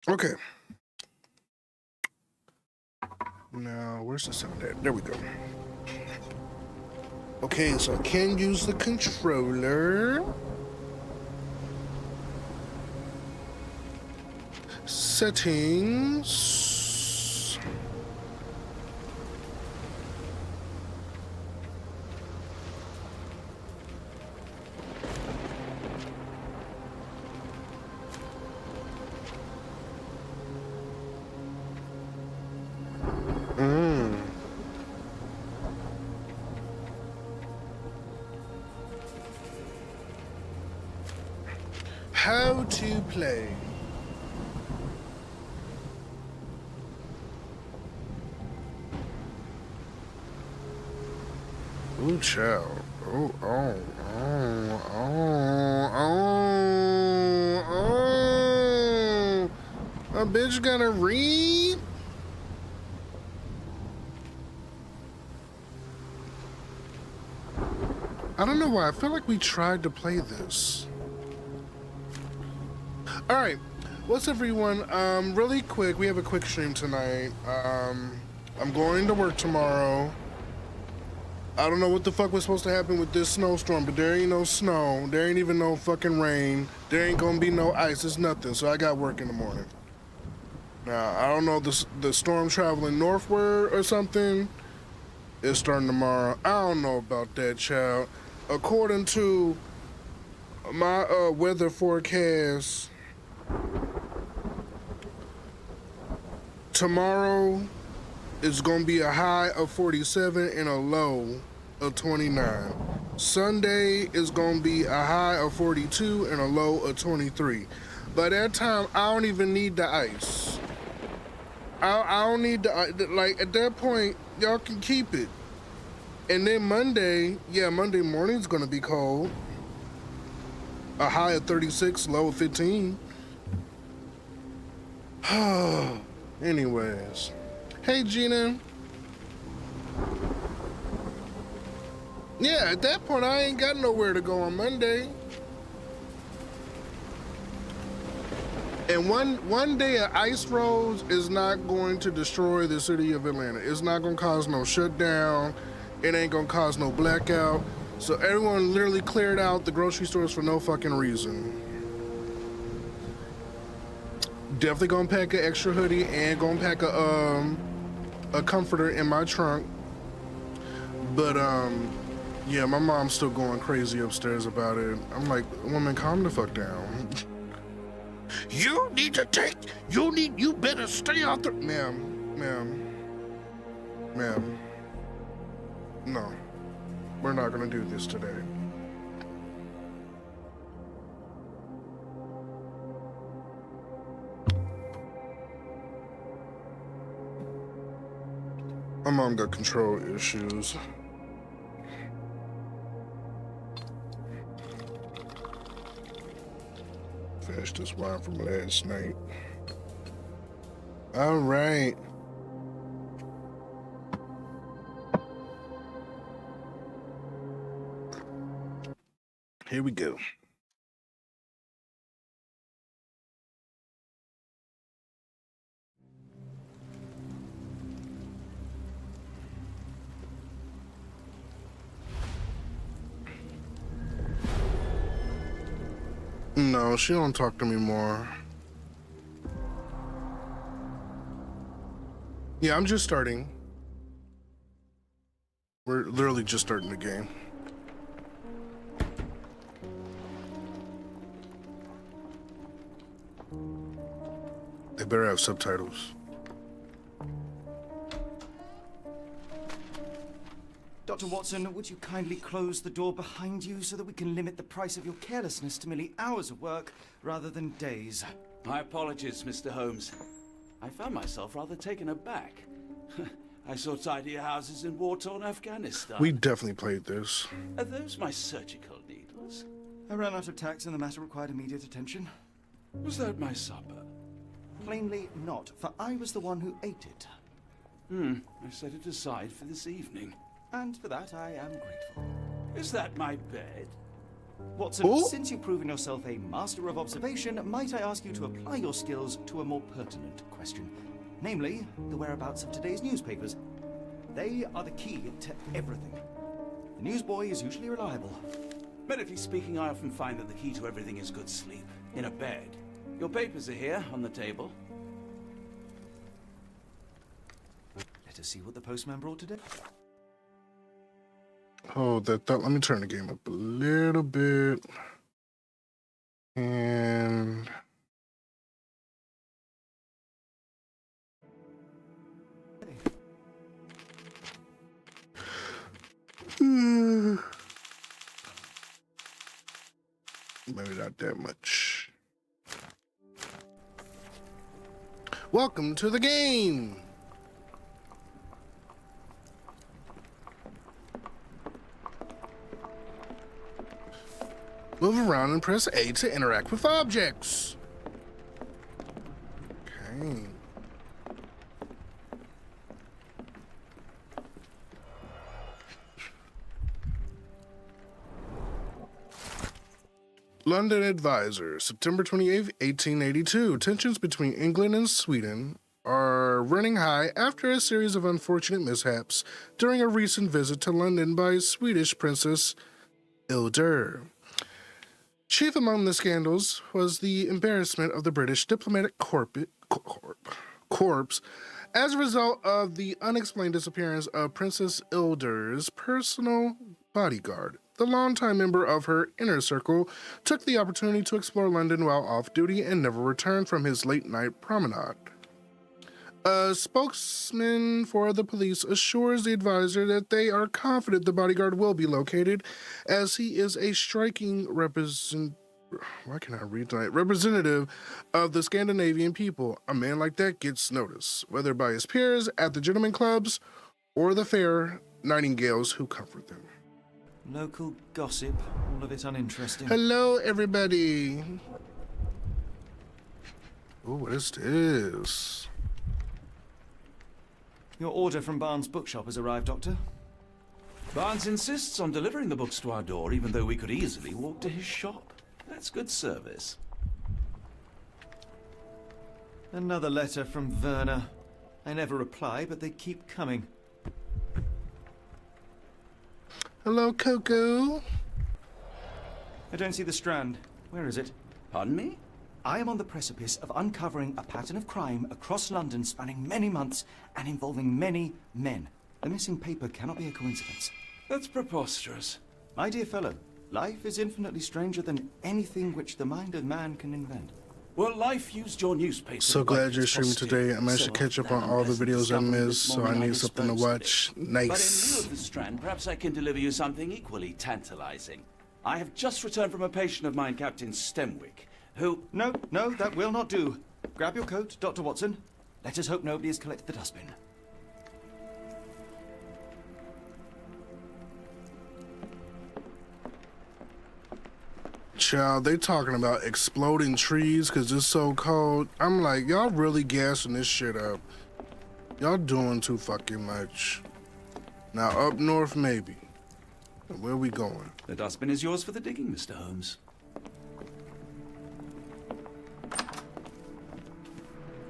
Okay. Now, where's the sound at? There we go. Okay, so I can use the controller. Settings. How to play. Ooh, child. Oh. A bitch gonna read? I don't know why. I feel like we tried to play this. All right, what's up, everyone? Really quick, we have a quick stream tonight. I'm going to work tomorrow. I don't know what the fuck was supposed to happen with this snowstorm, but there ain't no snow. There ain't even no fucking rain. There ain't gonna be no ice. It's nothing. So I got work in the morning. Now, I don't know, the storm traveling northward or something. It's starting tomorrow. I don't know about that, child. According to my weather forecast, tomorrow is gonna be a high of 47 and a low of 29. Sunday is gonna be a high of 42 and a low of 23. By that time, I don't even need the ice. I don't need the, like, at that point, y'all can keep it. And then Monday, yeah, Monday morning's gonna be cold. A high of 36, low of 15. Anyways. Hey, Gina. Yeah, at that point, I ain't got nowhere to go on Monday. And one day of ice roads is not going to destroy the city of Atlanta. It's not gonna cause no shutdown. It ain't gonna cause no blackout. So everyone literally cleared out the grocery stores for no fucking reason. Definitely gonna pack an extra hoodie and gonna pack a comforter in my trunk. But yeah, my mom's still going crazy upstairs about it. I'm like, woman, calm the fuck down. You better stay out there. Ma'am. No, we're not gonna do this today. My mom got control issues. Finish this wine from last night. All right. Here we go. No, she don't talk to me more. Yeah, I'm just starting. We're literally just starting the game. They better have subtitles. Dr. Watson, would you kindly close the door behind you so that we can limit the price of your carelessness to merely hours of work rather than days? My apologies, Mr. Holmes. I found myself rather taken aback. I saw tidier houses in war-torn Afghanistan. We definitely played this. Are those my surgical needles? I ran out of tacks and the matter required immediate attention. Was that my supper? Plainly not, for I was the one who ate it. I set it aside for this evening. And for that I am grateful. Is that my bed? Watson, Oh. since you've proven yourself a master of observation, might I ask you to apply your skills to a more pertinent question? Namely, the whereabouts of today's newspapers. They are the key to everything. The newsboy is usually reliable. Medically speaking, I often find that the key to everything is good sleep. In a bed. Your papers are here, on the table. Let us see what the postman brought today. Hold that thought. Let me turn the game up a little bit. And maybe not that much. Welcome to the game. Move around and press A to interact with objects. Okay. London Advisor, September 28th, 1882. Tensions between England and Sweden are running high after a series of unfortunate mishaps during a recent visit to London by Swedish Princess Ilder. Chief among the scandals was the embarrassment of the British diplomatic corps as a result of the unexplained disappearance of Princess Ilder's personal bodyguard. The longtime member of her inner circle took the opportunity to explore London while off duty and never returned from his late-night promenade. A spokesman for the police assures the advisor that they are confident the bodyguard will be located, as he is a striking representative of the Scandinavian people. A man like that gets noticed, whether by his peers at the gentlemen clubs or the fair nightingales who comfort them. Local gossip, all of it uninteresting. Hello, everybody. Oh, what is this? Your order from Barnes' bookshop has arrived, Doctor. Barnes insists on delivering the books to our door, even though we could easily walk to his shop. That's good service. Another letter from Werner. I never reply, but they keep coming. Hello, Coco. I don't see the Strand. Where is it? Pardon me? I am on the precipice of uncovering a pattern of crime across London spanning many months and involving many men. The missing paper cannot be a coincidence. That's preposterous. My dear fellow, life is infinitely stranger than anything which the mind of man can invent. Well, life used your newspaper. So glad you're streaming today. I managed to catch up on all the videos I missed, so I need something to watch. But in Nice. lieu of the Strand, perhaps I can deliver you something equally tantalizing. I have just returned from a patient of mine, Captain Stemwick, who... No, that will not do. Grab your coat, Dr. Watson. Let us hope nobody has collected the dustbin. Child, they talking about exploding trees because it's so cold. I'm like, y'all really gassing this shit up. Y'all doing too fucking much. Now, up north, maybe. Where we going? The dustbin is yours for the digging, Mr. Holmes.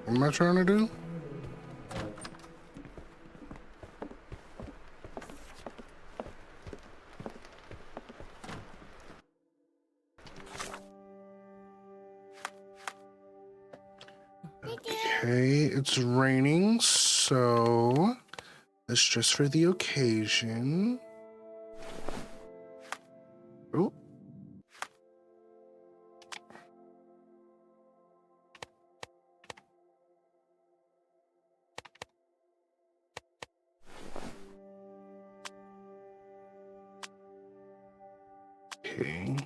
What am I trying to do? Okay, it's raining, so let's dress for the occasion. Oh. Okay.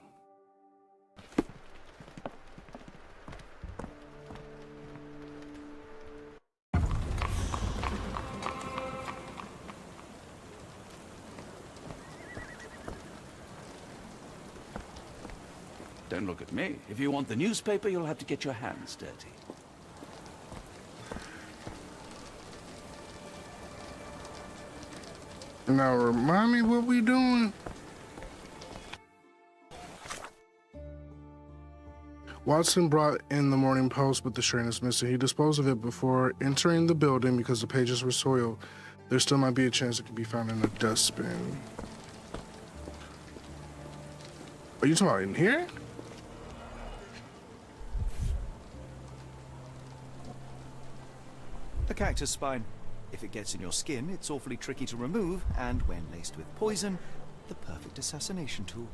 Don't look at me. If you want the newspaper, you'll have to get your hands dirty. Now remind me what we doing. Watson brought in the Morning Post, but the strand is missing. He disposed of it before entering the building because the pages were soiled. There still might be a chance it could be found in a dustbin. Are you talking about in here? A cactus spine. If it gets in your skin, it's awfully tricky to remove, and when laced with poison, the perfect assassination tool.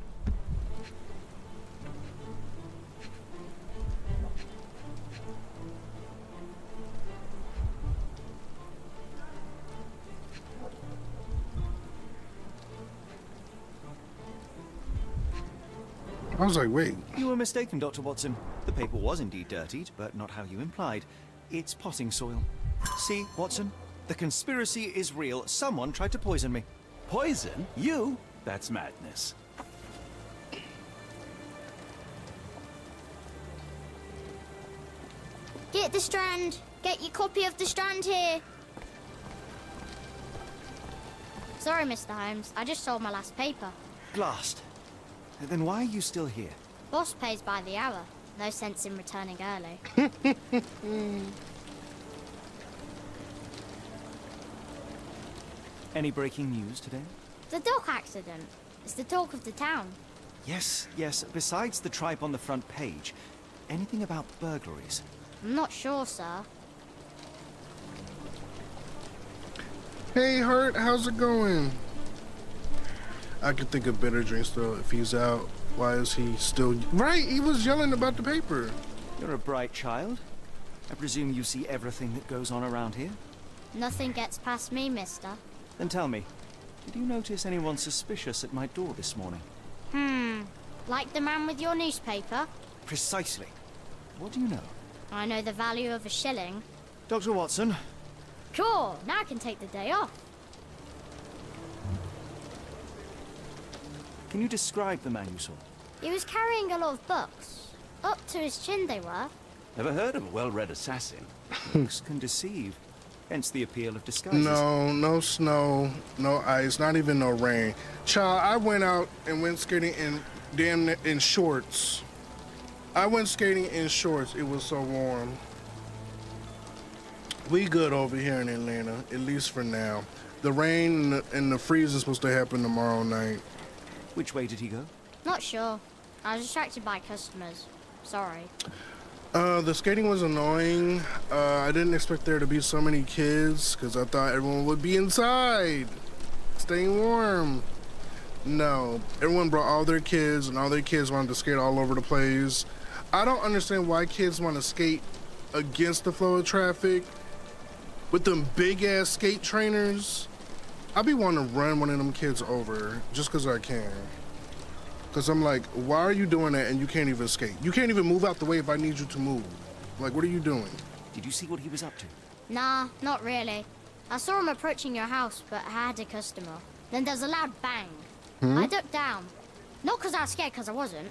I was like, wait. You were mistaken, Dr. Watson. The paper was indeed dirtied, but not how you implied. It's potting soil. See, Watson? The conspiracy is real. Someone tried to poison me. Poison? You? That's madness. Get the Strand. Get your copy of the Strand here. Sorry, Mr. Holmes. I just sold my last paper. Blast. Then why are you still here? Boss pays by the hour. No sense in returning early. Any breaking news today? The dock accident. It's the talk of the town. Yes, yes. Besides the tripe on the front page, anything about burglaries? I'm not sure, sir. Hey, Hurt, how's it going? I could think of better drinks, though. If he's out, why is he still... Right, he was yelling about the paper. You're a bright child. I presume you see everything that goes on around here? Nothing gets past me, mister. Then tell me, did you notice anyone suspicious at my door this morning? Like the man with your newspaper? Precisely. What do you know? I know the value of a shilling. Dr. Watson? Sure, now I can take the day off. Can you describe the man you saw? He was carrying a lot of books. Up to his chin they were. Never heard of a well-read assassin. Books can deceive. Hence the appeal of disguises. No snow, no ice, not even no rain. Child, I went out and went skating in shorts. I went skating in shorts. It was so warm. We good over here in Atlanta, at least for now. The rain and the freeze is supposed to happen tomorrow night. Which way did he go? Not sure. I was distracted by customers. Sorry. The skating was annoying. I didn't expect there to be so many kids because I thought everyone would be inside, staying warm. No, everyone brought all their kids and all their kids wanted to skate all over the place. I don't understand why kids want to skate against the flow of traffic with them big ass skate trainers. I be wanting to run one of them kids over just because I can. Because I'm like, why are you doing that and you can't even skate? You can't even move out the way if I need you to move. Like, what are you doing? Did you see what he was up to? Nah, not really. I saw him approaching your house, but I had a customer. Then there's a loud bang. I ducked down. Not because I was scared, because I wasn't.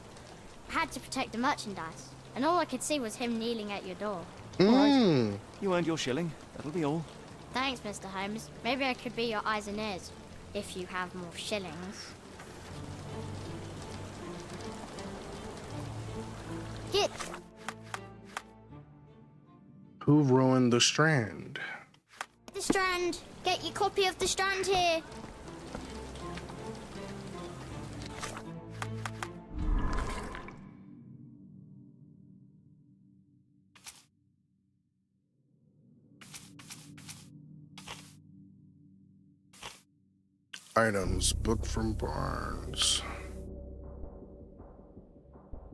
I had to protect the merchandise. And all I could see was him kneeling at your door. All right. You earned your shilling. That'll be all. Thanks, Mr. Holmes. Maybe I could be your eyes and ears, if you have more shillings. Get... Who ruined the Strand? The Strand. Get your copy of the Strand here. Items, book from Barnes.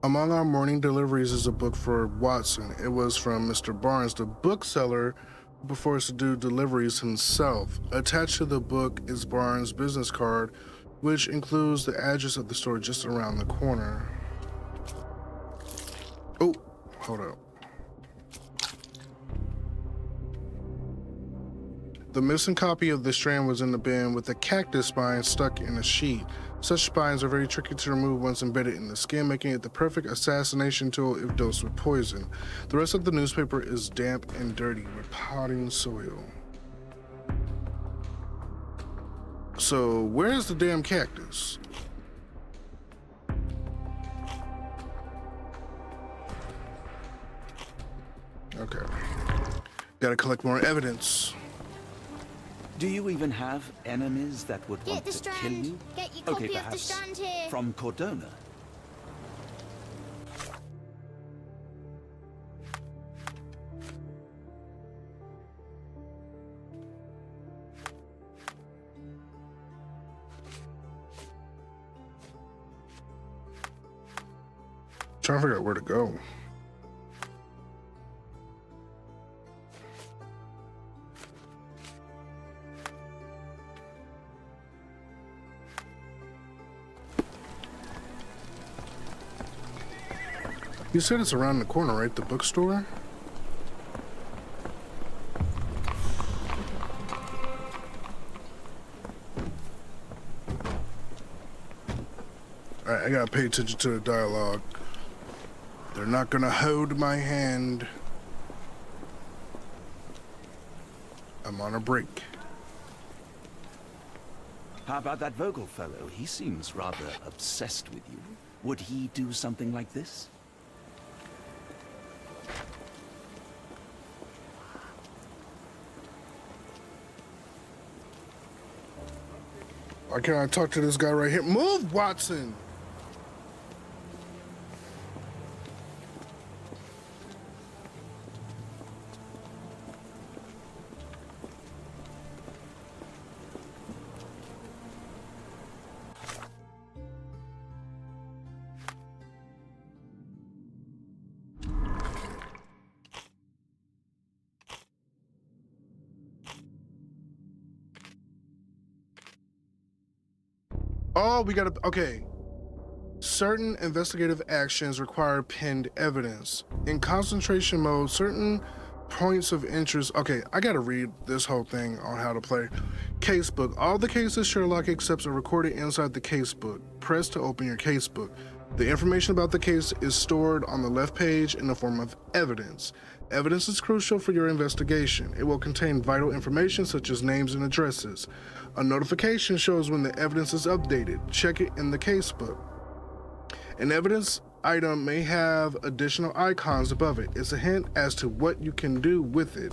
Among our morning deliveries is a book for Watson. It was from Mr. Barnes, the bookseller, who prefers to do deliveries himself. Attached to the book is Barnes' business card, which includes the address of the store just around the corner. Oh, hold up. The missing copy of the Strand was in the bin with a cactus spine stuck in a sheet. Such spines are very tricky to remove once embedded in the skin, making it the perfect assassination tool if dosed with poison. The rest of the newspaper is damp and dirty with potting soil. So, where's the damn cactus? Okay. Gotta collect more evidence. Do you even have enemies that would Get want the to kill strand. you? Get your copy Okay, of the perhaps strand here. from Cordona. Trying to figure out where to go. You said it's around the corner, right? The bookstore? Alright, I gotta pay attention to the dialogue. They're not gonna hold my hand. I'm on a break. How about that Vogel fellow? He seems rather obsessed with you. Would he do something like this? Why can't I talk to this guy right here? Move, Watson! Oh, we gotta, okay. Certain investigative actions require pinned evidence. In concentration mode, certain points of interest. Okay, I gotta read this whole thing on how to play. Casebook. All the cases Sherlock accepts are recorded inside the casebook. Press to open your casebook. The information about the case is stored on the left page in the form of evidence. Evidence is crucial for your investigation. It will contain vital information such as names and addresses. A notification shows when the evidence is updated. Check it in the casebook. An evidence item may have additional icons above it. It's a hint as to what you can do with it.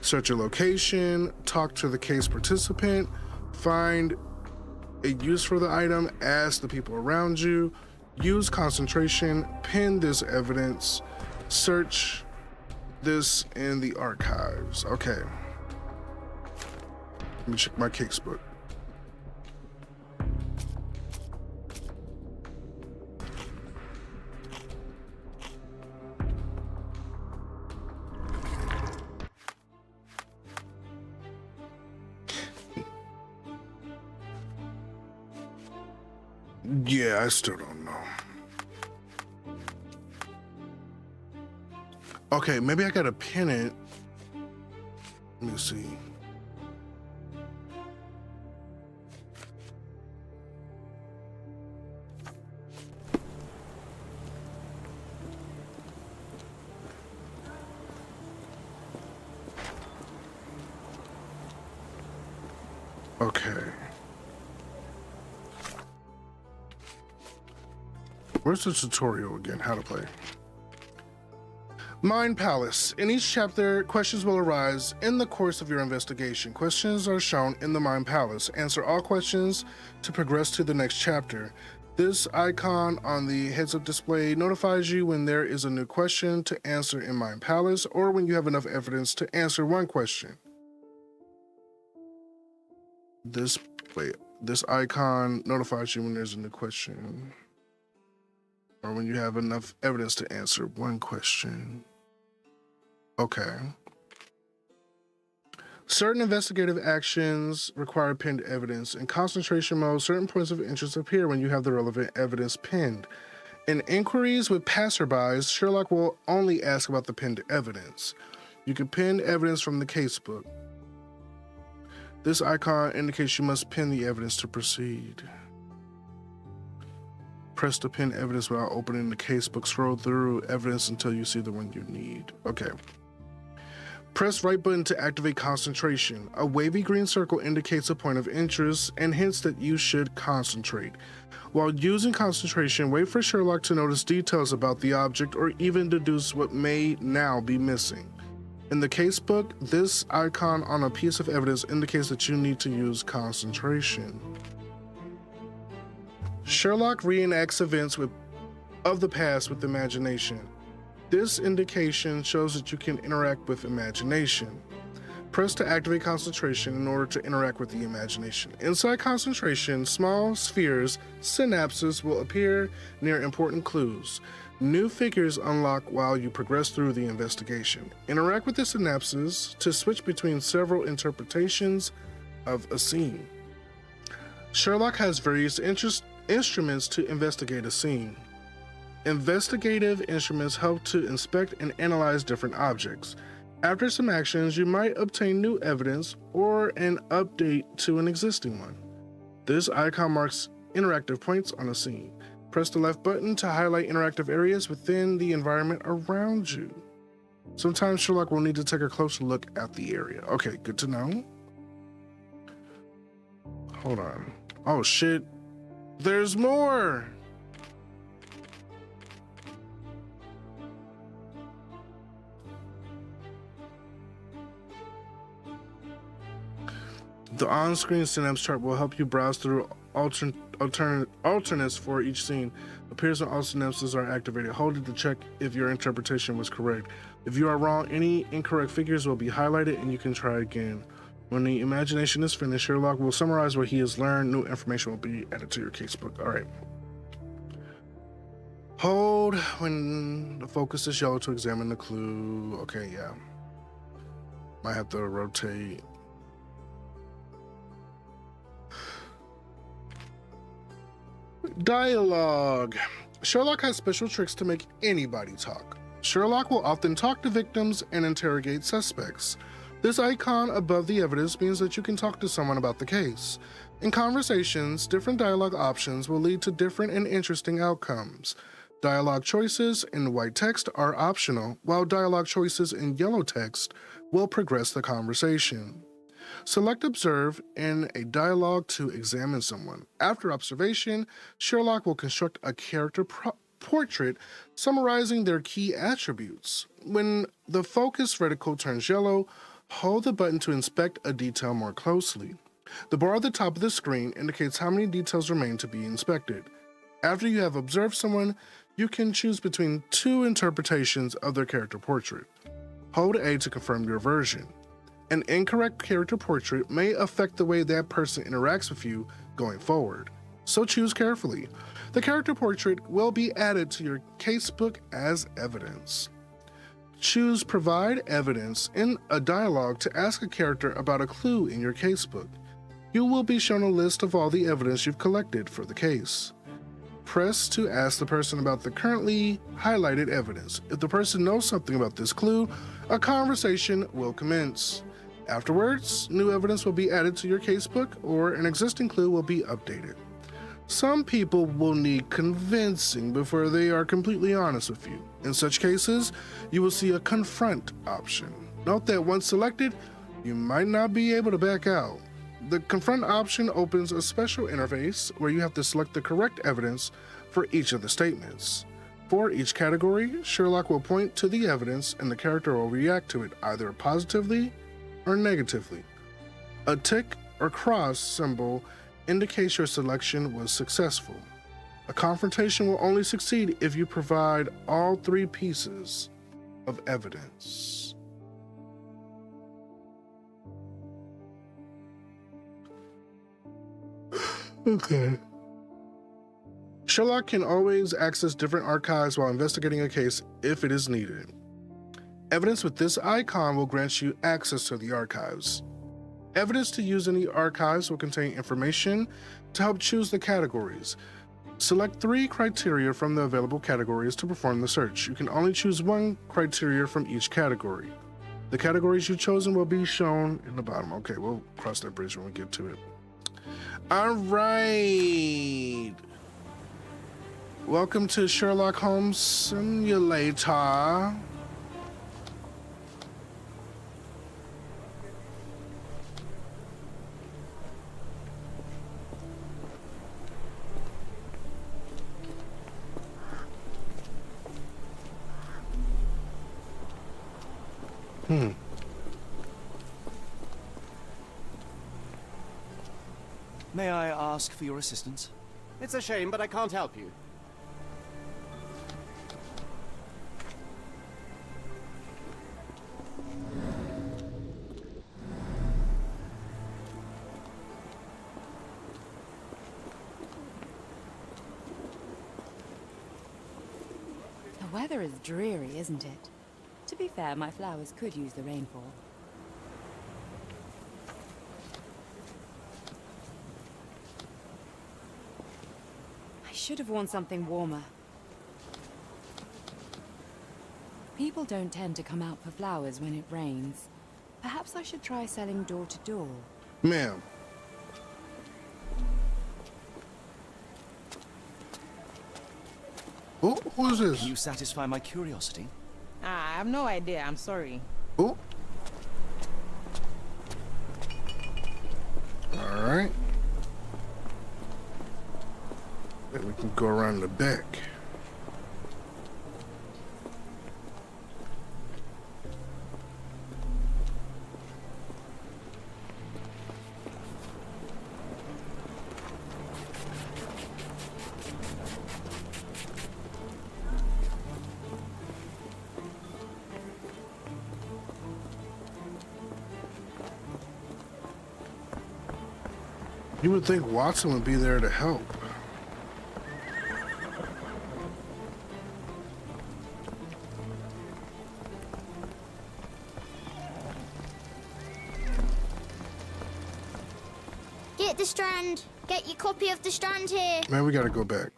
Search a location, talk to the case participant, find a use for the item, ask the people around you, use concentration, pin this evidence, search this in the archives. Okay. Let me check my casebook. Yeah, I still don't know. Okay, maybe I gotta pin it. Let me see. Okay. Where's the tutorial again? How to play. Mind Palace. In each chapter, questions will arise in the course of your investigation. Questions are shown in the Mind Palace. Answer all questions to progress to the next chapter. This icon on the heads-up display notifies you when there is a new question to answer in Mind Palace or when you have enough evidence to answer one question. This icon notifies you when there's a new question or when you have enough evidence to answer one question. Okay. Certain investigative actions require pinned evidence. In concentration mode, certain points of interest appear when you have the relevant evidence pinned. In inquiries with passerbys, Sherlock will only ask about the pinned evidence. You can pin evidence from the casebook. This icon indicates you must pin the evidence to proceed. Press to pin evidence without opening the casebook. Scroll through evidence until you see the one you need. Okay. Press right button to activate concentration. A wavy green circle indicates a point of interest and hints that you should concentrate. While using concentration, wait for Sherlock to notice details about the object or even deduce what may now be missing. In the casebook, this icon on a piece of evidence indicates that you need to use concentration. Sherlock reenacts events of the past with imagination. This indication shows that you can interact with imagination. Press to activate concentration in order to interact with the imagination. Inside concentration, small spheres, synapses, will appear near important clues. New figures unlock while you progress through the investigation. Interact with the synapses to switch between several interpretations of a scene. Sherlock has various instruments to investigate a scene. Investigative instruments help to inspect and analyze different objects. After some actions, you might obtain new evidence or an update to an existing one. This icon marks interactive points on a scene. Press the left button to highlight interactive areas within the environment around you. Sometimes Sherlock will need to take a closer look at the area. Okay, good to know. Hold on. Oh shit. There's more! The on-screen synapse chart will help you browse through alternates for each scene. Appears when all synapses are activated. Hold it to check if your interpretation was correct. If you are wrong, any incorrect figures will be highlighted and you can try again. When the imagination is finished, Sherlock will summarize what he has learned. New information will be added to your casebook. All right. Hold when the focus is yellow to examine the clue. Okay, yeah. Might have to rotate. Dialogue. Sherlock has special tricks to make anybody talk. Sherlock will often talk to victims and interrogate suspects. This icon above the evidence means that you can talk to someone about the case. In conversations, different dialogue options will lead to different and interesting outcomes. Dialogue choices in white text are optional, while dialogue choices in yellow text will progress the conversation. Select Observe in a dialogue to examine someone. After observation, Sherlock will construct a character portrait summarizing their key attributes. When the focus reticle turns yellow, hold the button to inspect a detail more closely. The bar at the top of the screen indicates how many details remain to be inspected. After you have observed someone, you can choose between two interpretations of their character portrait. Hold A to confirm your version. An incorrect character portrait may affect the way that person interacts with you going forward, so choose carefully. The character portrait will be added to your casebook as evidence. Choose Provide Evidence in a dialogue to ask a character about a clue in your casebook. You will be shown a list of all the evidence you've collected for the case. Press to ask the person about the currently highlighted evidence. If the person knows something about this clue, a conversation will commence. Afterwards, new evidence will be added to your casebook or an existing clue will be updated. Some people will need convincing before they are completely honest with you. In such cases, you will see a confront option. Note that once selected, you might not be able to back out. The confront option opens a special interface where you have to select the correct evidence for each of the statements. For each category, Sherlock will point to the evidence and the character will react to it either positively or negatively. A tick or cross symbol indicates your selection was successful. A confrontation will only succeed if you provide all three pieces of evidence. Okay. Sherlock can always access different archives while investigating a case if it is needed. Evidence with this icon will grant you access to the archives. Evidence to use in the archives will contain information to help choose the categories. Select 3 criteria from the available categories to perform the search. You can only choose 1 criteria from each category. The categories you've chosen will be shown in the bottom. Okay, we'll cross that bridge when we get to it. All right. Welcome to Sherlock Holmes Simulator. May I ask for your assistance? It's a shame, but I can't help you. The weather is dreary, isn't it? To be fair, my flowers could use the rainfall. I should have worn something warmer. People don't tend to come out for flowers when it rains. Perhaps I should try selling door to door. Ma'am. Oh, who is this? Can you satisfy my curiosity? I have no idea. I'm sorry. Oh. All right. Then we can go around the back. You would think Watson would be there to help. Get the Strand. Get your copy of the Strand here. Man, we gotta go back.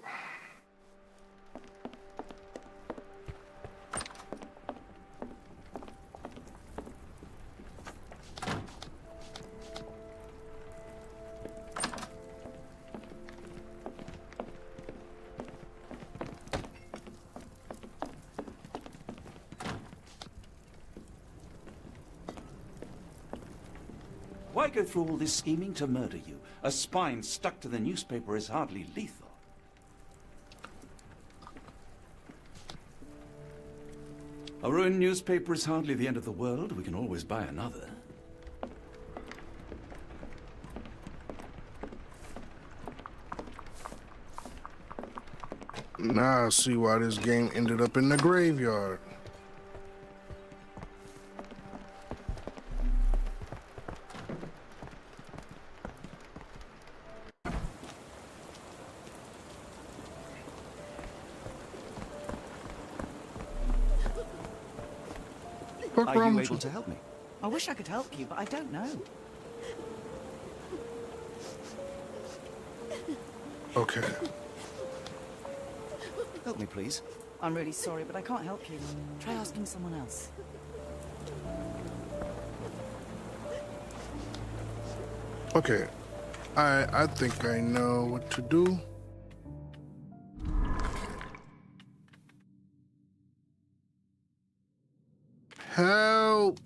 Why go through all this scheming to murder you? A spine stuck to the newspaper is hardly lethal. A ruined newspaper is hardly the end of the world. We can always buy another. Now I see why this game ended up in the graveyard. Fuck Are wrong you with able you? to help me? I wish I could help you, but I don't know. Okay. Help me, please. I'm really sorry, but I can't help you. Try asking someone else. Okay. I think I know what to do. Help!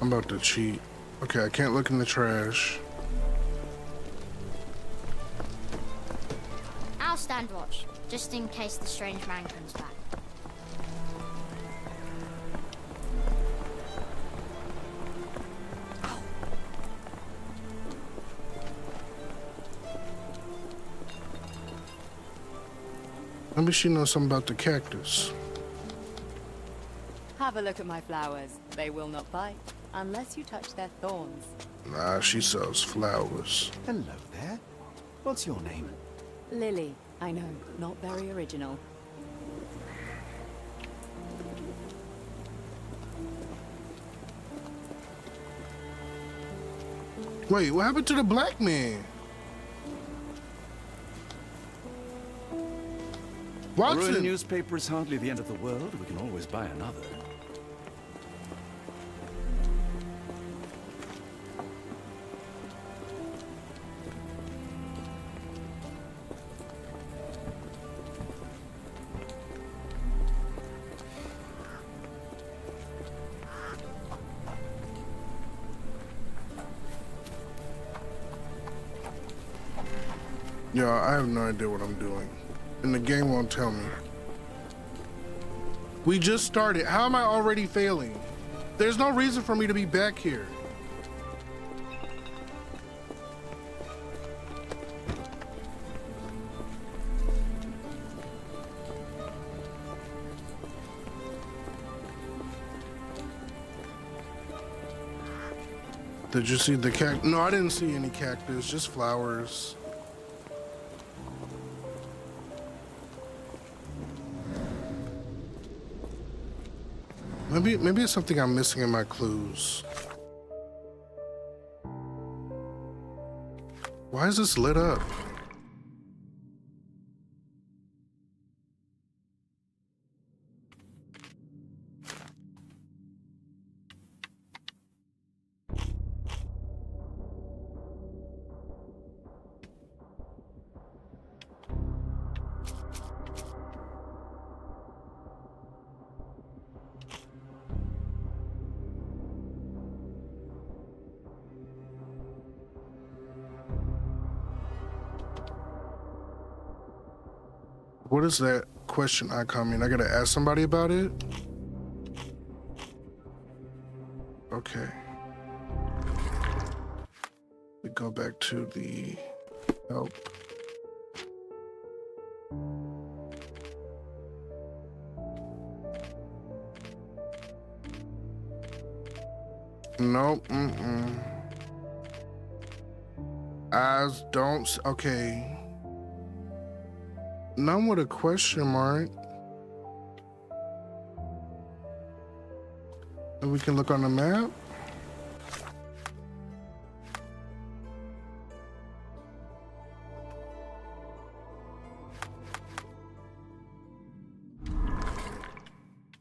I'm about to cheat. Okay, I can't look in the trash. I'll stand watch, just in case the strange man comes back. Maybe she knows something about the cactus. Have a look at my flowers. They will not bite unless you touch their thorns. Nah, she sells flowers. Hello there. What's your name? Lily, I know, not very original. Wait, what happened to the black man? A ruined Watson! newspaper is hardly the end of the world. We can always buy another. Yeah, I have no idea what I'm doing. And the game won't tell me. We just started. How am I already failing? There's no reason for me to be back here. Did you see the cactus? No, I didn't see any cactus, just flowers. Maybe it's something I'm missing in my clues. Why is this lit up? What does that question icon mean? I gotta ask somebody about it? Okay. We go back to the help. Nope, Eyes don't, okay. None with a question mark. And we can look on the map.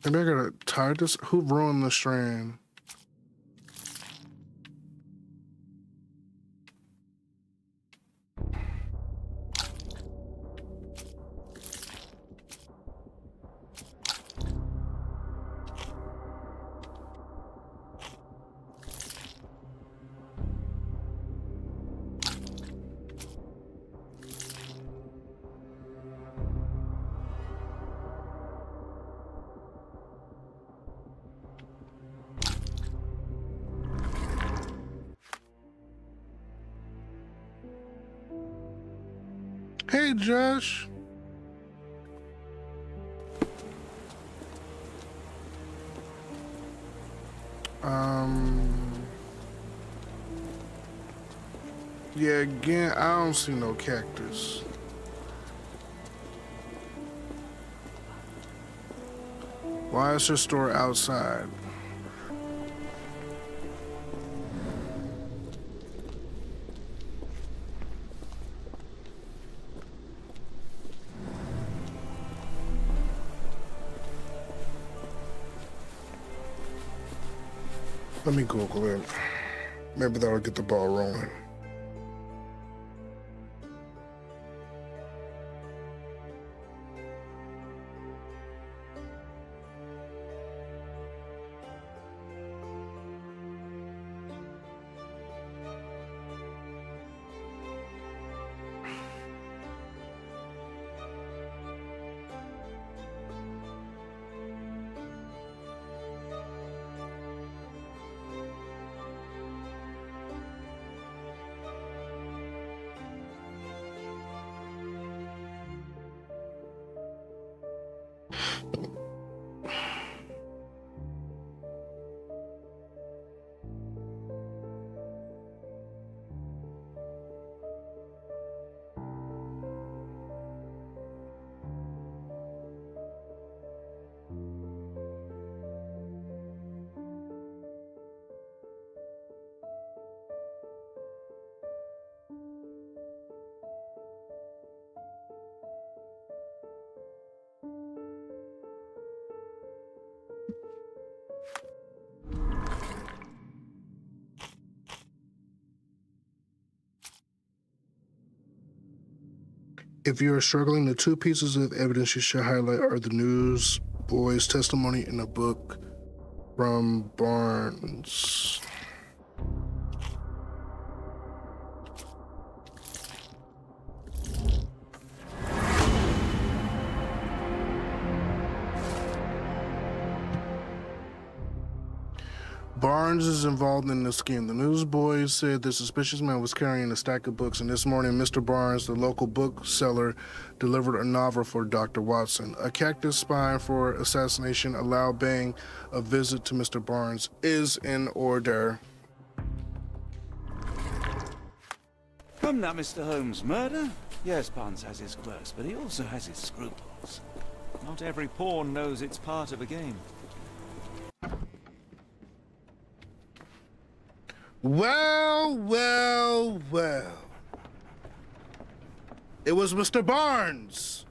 Maybe I gotta tie this. Who ruined the strand? Hey, Josh. Yeah, again, I don't see no cactus. Why is your store outside? Let me Google it. Maybe that'll get the ball rolling. If you are struggling, the two pieces of evidence you should highlight are the newsboy's testimony and a book from Barnes. Barnes is involved in the scheme. The newsboys said the suspicious man was carrying a stack of books, and this morning Mr. Barnes, the local bookseller, delivered a novel for Dr. Watson. A cactus spine for assassination, allowed Bang a visit to Mr. Barnes is in order. Come now, Mr. Holmes. Murder? Yes, Barnes has his quirks, but he also has his scruples. Not every pawn knows it's part of a game. Well, well, well. It was Mr. Barnes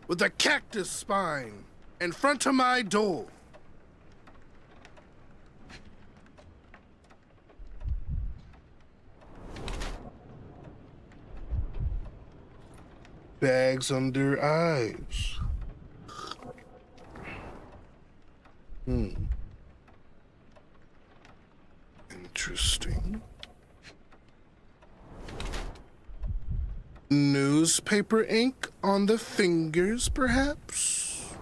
with a cactus spine in front of my door. Bags under eyes. Interesting. Newspaper ink on the fingers, perhaps?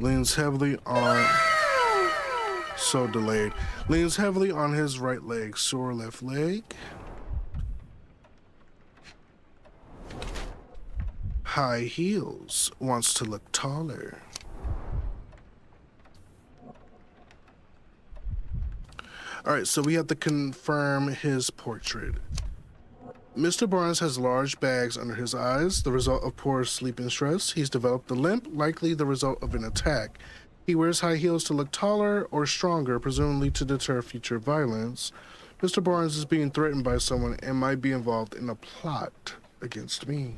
Leans heavily on... So delayed. Leans heavily on his right leg, sore left leg. High heels, wants to look taller. All right, so we have to confirm his portrait. Mr. Barnes has large bags under his eyes, the result of poor sleep and stress. He's developed a limp, likely the result of an attack. He wears high heels to look taller or stronger, presumably to deter future violence. Mr. Barnes is being threatened by someone and might be involved in a plot against me.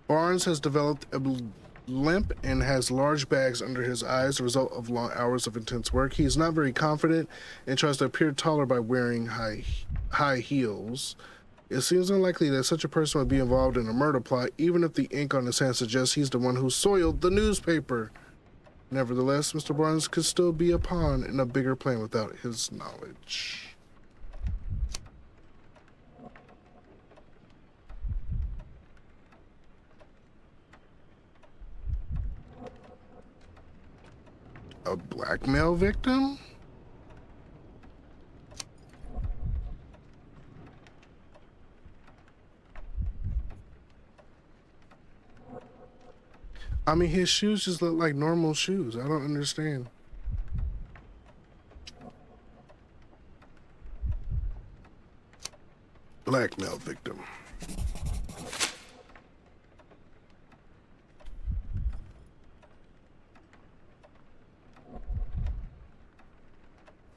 Barnes has developed a limp and has large bags under his eyes, the result of long hours of intense work. He is not very confident and tries to appear taller by wearing high heels. It seems unlikely that such a person would be involved in a murder plot, even if the ink on his hand suggests he's the one who soiled the newspaper. Nevertheless, Mr. Barnes could still be a pawn in a bigger plan without his knowledge. A blackmail victim? I mean, his shoes just look like normal shoes. I don't understand. Blackmail victim.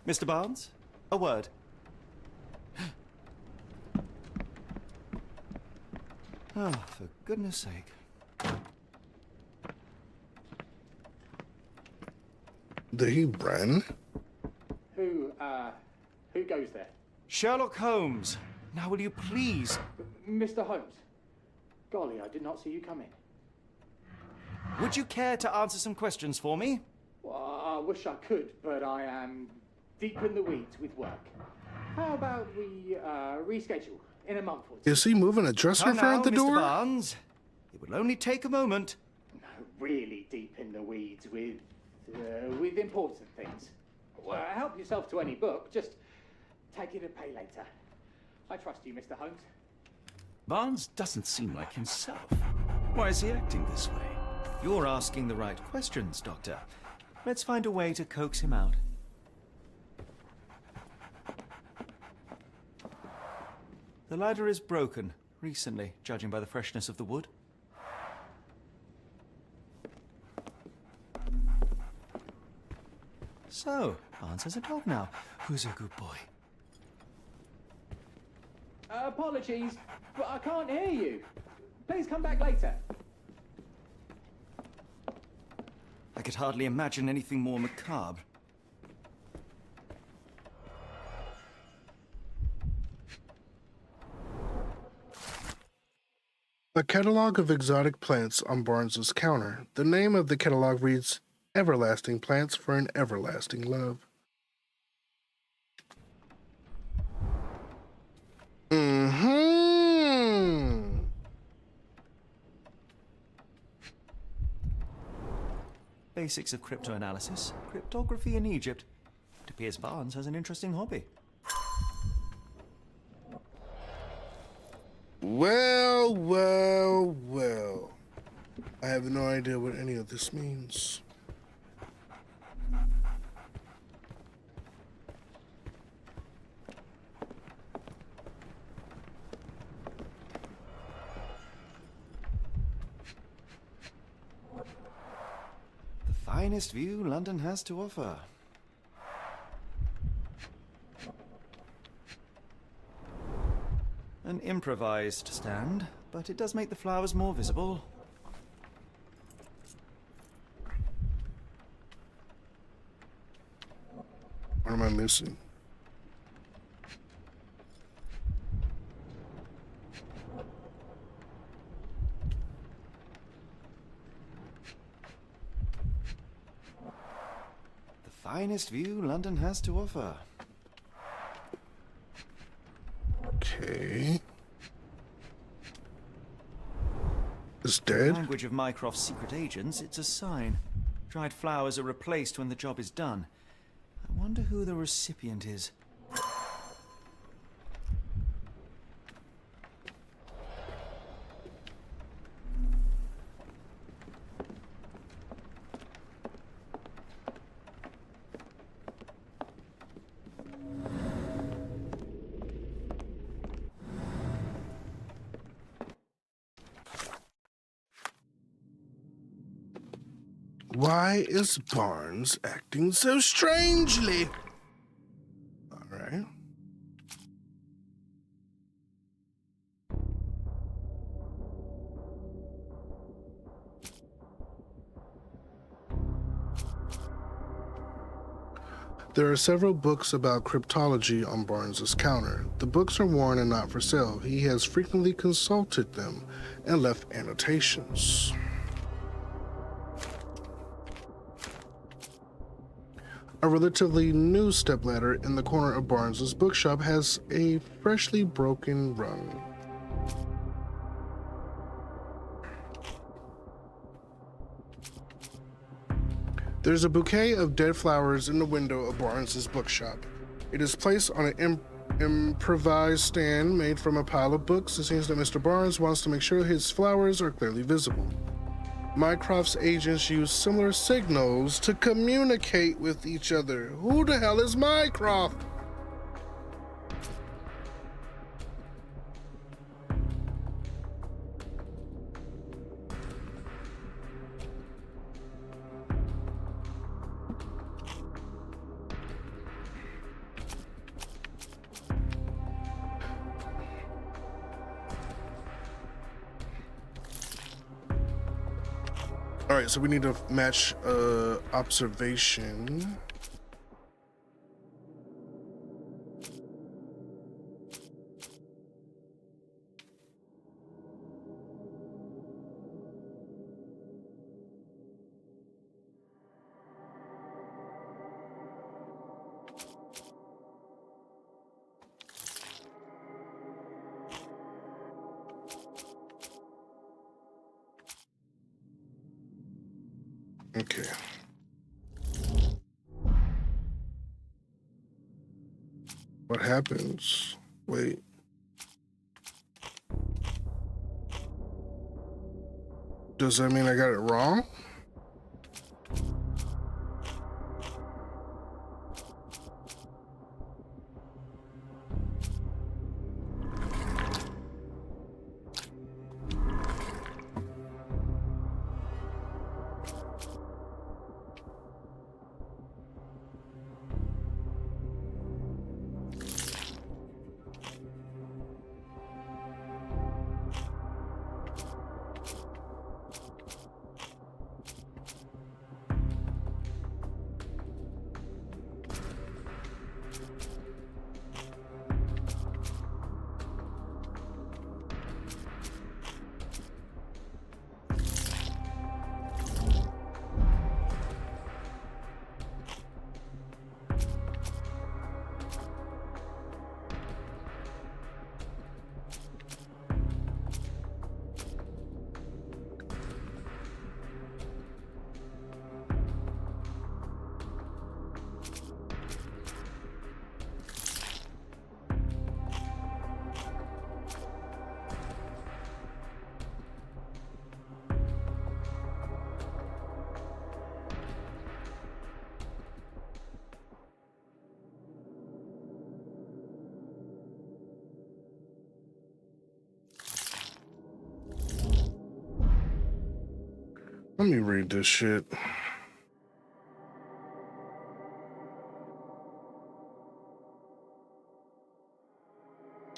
Mr. Barnes, a word. Oh, for goodness sake. Did he run? Who goes there? Sherlock Holmes. Now will you please? Mr. Holmes. Golly, I did not see you come in. Would you care to answer some questions for me? Well, I wish I could, but I am deep in the weeds with work. How about we reschedule in a month or two? Is he moving a dresser in front of the Mr. door? Barnes. It will only take a moment. No, really deep in the weeds with important things. Well, help yourself to any book. Just take it and pay later. I trust you, Mr. Holmes. Barnes doesn't seem like himself. Why is he acting this way? You're asking the right questions, Doctor. Let's find a way to coax him out. The ladder is broken, recently, judging by the freshness of the wood. So, Barnes has a dog now. Who's a good boy? Apologies, but I can't hear you. Please come back later. I could hardly imagine anything more macabre. A catalog of exotic plants on Barnes's counter. The name of the catalog reads, Everlasting Plants for an Everlasting Love. Basics of cryptoanalysis, cryptography in Egypt. It appears Barnes has an interesting hobby. Well, well, well. I have no idea what any of this means. The finest view London has to offer. An improvised stand, but it does make the flowers more visible. What am I missing? The finest view London has to offer. Okay. It's In the dead? language of Mycroft's secret agents, it's a sign. Dried flowers are replaced when the job is done. I wonder who the recipient is. Why is Barnes acting so strangely? All right. There are several books about cryptology on Barnes's counter. The books are worn and not for sale. He has frequently consulted them and left annotations. A relatively new stepladder in the corner of Barnes's bookshop has a freshly broken rung. There's a bouquet of dead flowers in the window of Barnes's bookshop. It is placed on an improvised stand made from a pile of books. It seems that Mr. Barnes wants to make sure his flowers are clearly visible. Mycroft's agents use similar signals to communicate with each other. Who the hell is Mycroft? All right, so we need to match observation. Okay. What happens? Wait. Does that mean I got it wrong? Let me read this shit.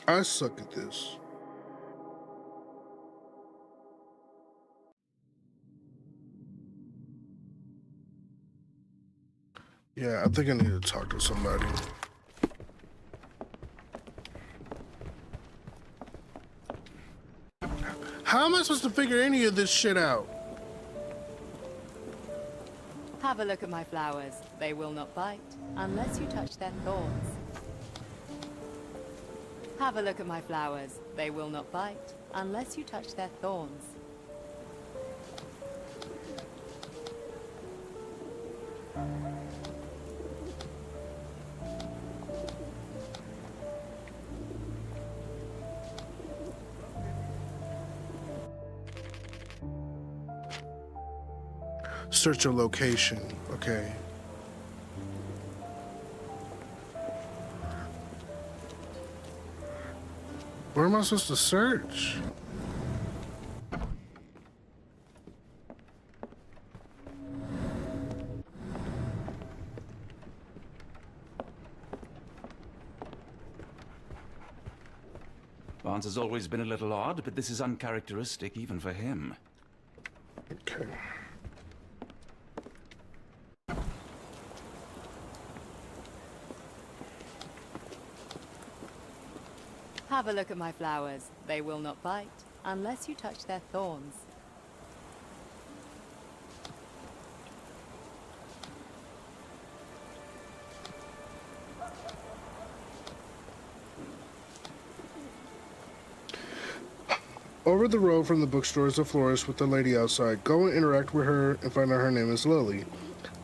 I suck at this. Yeah, I think I need to talk to somebody. How am I supposed to figure any of this shit out? Have a look at my flowers. They will not bite unless you touch their thorns. Have a look at my flowers. They will not bite unless you touch their thorns. Search a location. Okay. Where am I supposed to search? Barnes has always been a little odd, but this is uncharacteristic even for him. Okay. Have a look at my flowers. They will not bite unless you touch their thorns. Over the road from the bookstore is a florist with the lady outside. Go and interact with her and find out her name is Lily.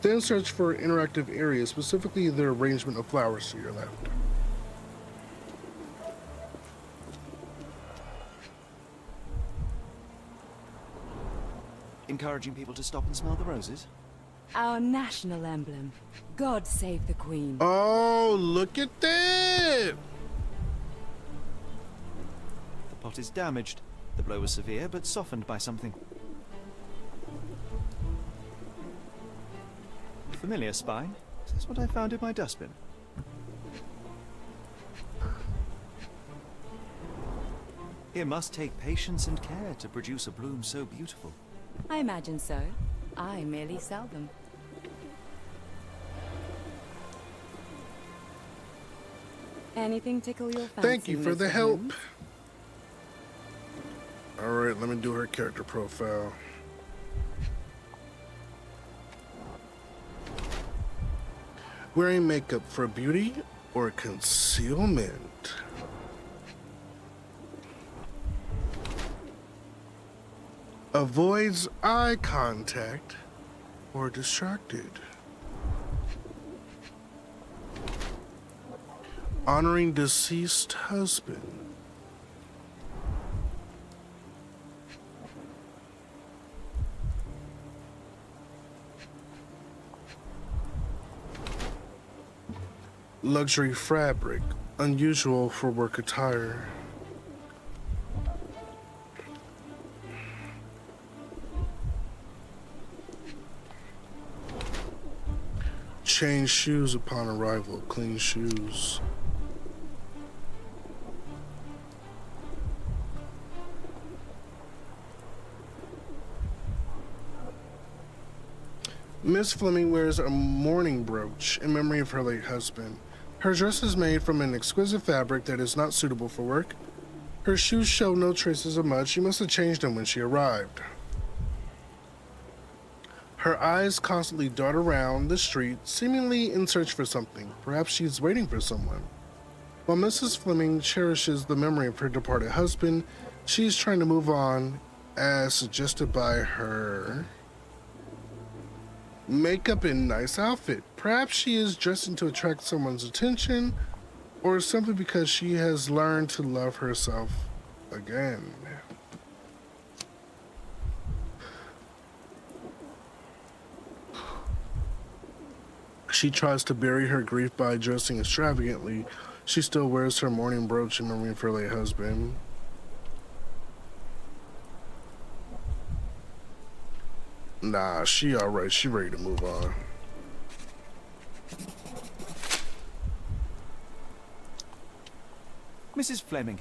Then search for interactive areas, specifically the arrangement of flowers to your left. Encouraging people to stop and smell the roses? Our national emblem. God save the Queen. Oh, look at that! The pot is damaged. The blow was severe, but softened by something. Familiar spine. Is this what I found in my dustbin? It must take patience and care to produce a bloom so beautiful. I imagine so. I merely sell them. Anything tickle your fancy? Thank you for Mr. the help. Holmes? All right, let me do her character profile. Wearing makeup for beauty or concealment? Avoids eye contact or distracted. Honoring deceased husband. Luxury fabric, unusual for work attire. Change shoes upon arrival, clean shoes. Miss Fleming wears a mourning brooch in memory of her late husband. Her dress is made from an exquisite fabric that is not suitable for work. Her shoes show no traces of mud. She must have changed them when she arrived. Her eyes constantly dart around the street, seemingly in search for something. Perhaps she's waiting for someone. While Mrs. Fleming cherishes the memory of her departed husband, she's trying to move on, as suggested by her makeup and nice outfit. Perhaps she is dressing to attract someone's attention, or simply because she has learned to love herself again. She tries to bury her grief by dressing extravagantly. She still wears her mourning brooch in memory of her late husband. Nah, she alright. She ready to move on. Mrs. Fleming,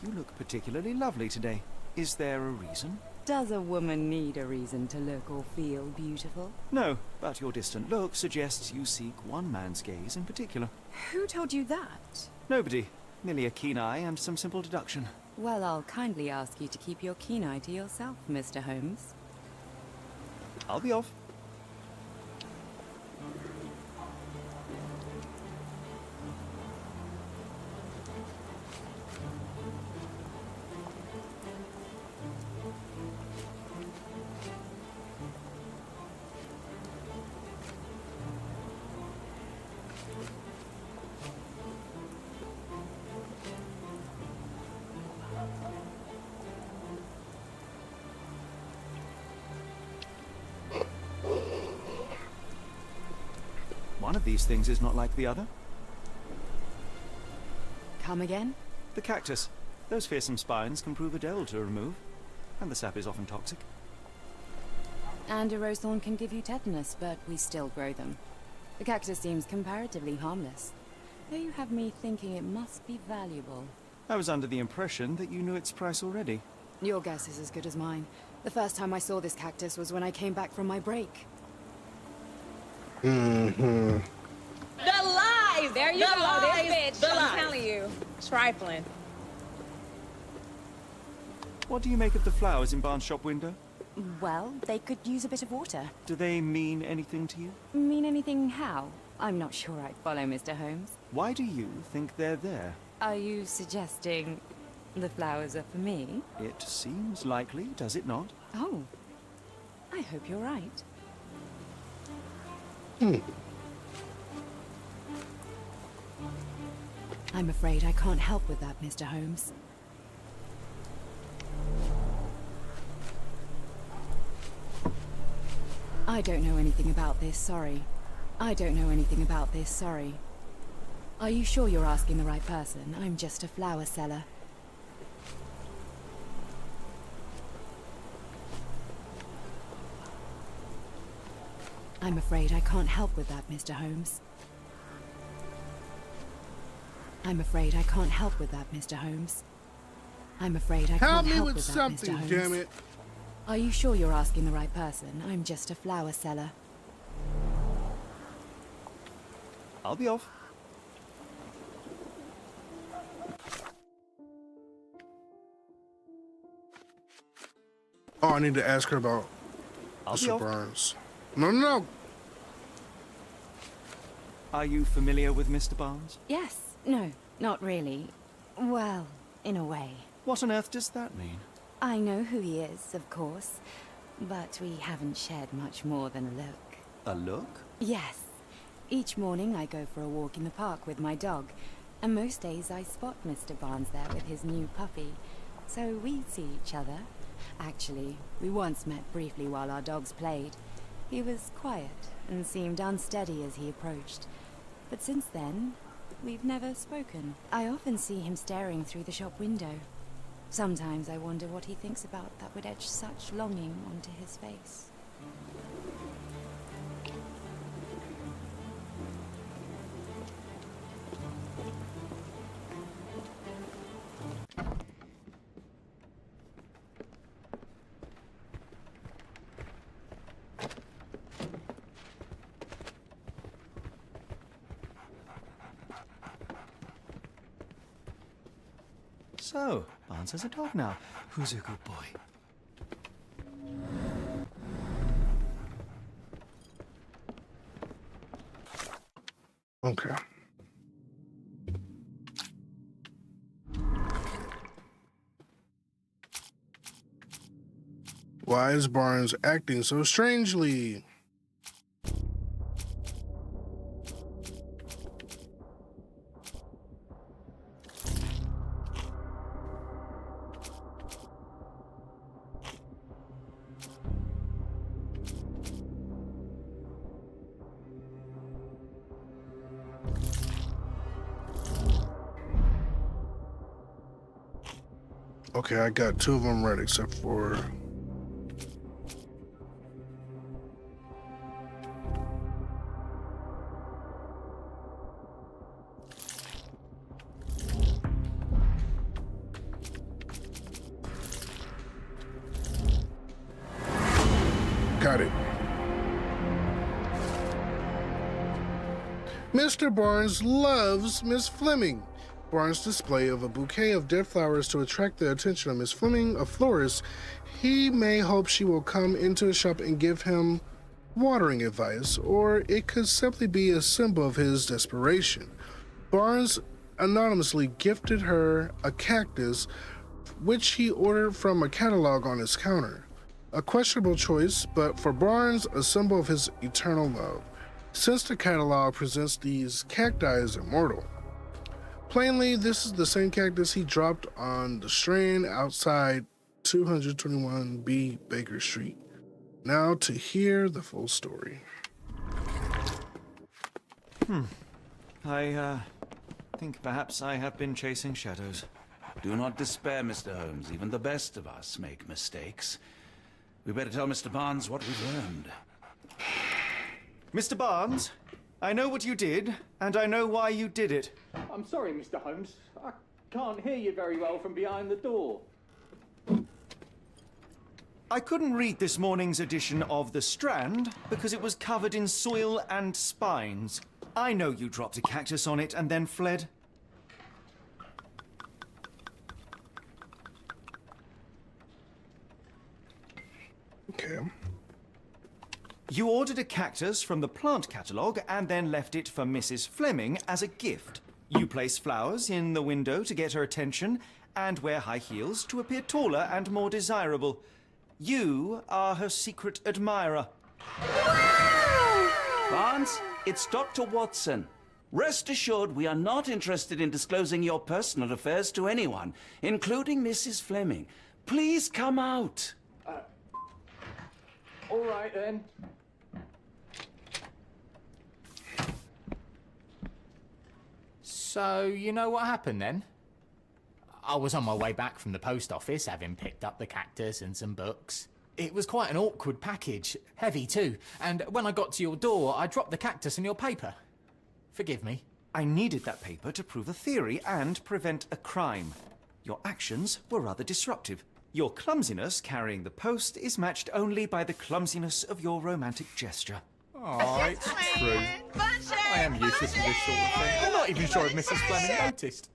you look particularly lovely today. Is there a reason? Does a woman need a reason to look or feel beautiful? No, but your distant look suggests you seek one man's gaze in particular. Who told you that? Nobody. Merely a keen eye and some simple deduction. Well, I'll kindly ask you to keep your keen eye to yourself, Mr. Holmes. I'll be off. One of these things is not like the other. Come again? The cactus. Those fearsome spines can prove a devil to remove, and the sap is often toxic. And a rose thorn can give you tetanus, but we still grow them. The cactus seems comparatively harmless, though you have me thinking it must be valuable. I was under the impression that you knew its price already. Your guess is as good as mine. The first time I saw this cactus was when I came back from my break. Mm-hmm. The lies! There you the go, lies, this bitch. the I'm lies. telling you. Trifling. What do you make of the flowers in Barnes' shop window? Well, they could use a bit of water. Do they mean anything to you? Mean anything how? I'm not sure I'd follow, Mr. Holmes. Why do you think they're there? Are you suggesting the flowers are for me? It seems likely, does it not? Oh, I hope you're right. I'm afraid I can't help with that, Mr. Holmes. I don't know anything about this, sorry. I don't know anything about this, sorry. Are you sure you're asking the right person? I'm just a flower seller. I'm afraid I can't help with that, Mr. Holmes. I'm afraid I can't help with that, Mr. Holmes. I'm afraid I Help can't me help with with that, something, Mr. Holmes. damn it. Are you sure you're asking the right person? I'm just a flower seller. I'll be off. Oh, I need to ask her about I'll be Mr. off. Barnes. No. Are you familiar with Mr. Barnes? Yes. No, not really. Well, in a way. What on earth does that mean? I know who he is, of course. But we haven't shared much more than a look. A look? Yes. Each morning I go for a walk in the park with my dog. And most days I spot Mr. Barnes there with his new puppy. So we see each other. Actually, we once met briefly while our dogs played. He was quiet and seemed unsteady as he approached. But since then, we've never spoken. I often see him staring through the shop window. Sometimes I wonder what he thinks about that would etch such longing onto his face. So, Barnes has a dog now. Who's a good boy? Okay. Why is Barnes acting so strangely? Okay, I got two of them ready, except for... Got it. Mr. Barnes loves Miss Fleming. Barnes' display of a bouquet of dead flowers to attract the attention of Miss Fleming, a florist. He may hope she will come into his shop and give him watering advice, or it could simply be a symbol of his desperation. Barnes anonymously gifted her a cactus, which he ordered from a catalog on his counter. A questionable choice, but for Barnes, a symbol of his eternal love, since the catalog presents these cacti as immortal. Plainly, this is the same cactus he dropped on the Strand outside 221B Baker Street. Now to hear the full story. I think perhaps I have been chasing shadows. Do not despair, Mr. Holmes. Even the best of us make mistakes. We better tell Mr. Barnes what we've learned. Mr. Barnes, I know what you did, and I know why you did it. I'm sorry, Mr. Holmes. I can't hear you very well from behind the door. I couldn't read this morning's edition of The Strand because it was covered in soil and spines. I know you dropped a cactus on it and then fled. Okay. You ordered a cactus from the plant catalogue and then left it for Mrs. Fleming as a gift. You place flowers in the window to get her attention and wear high heels to appear taller and more desirable. You are her secret admirer. Barnes, it's Dr. Watson. Rest assured we are not interested in disclosing your personal affairs to anyone, including Mrs. Fleming. Please come out. All right, then. So, you know what happened then? I was on my way back from the post office, having picked up the cactus and some books. It was quite an awkward package, heavy too, and when I got to your door, I dropped the cactus in your paper. Forgive me. I needed that paper to prove a theory and prevent a crime. Your actions were rather disruptive. Your clumsiness carrying the post is matched only by the clumsiness of your romantic gesture. Oh, it's true. I am useless for this sort of thing. I'm not even sure if Mrs. Fleming noticed.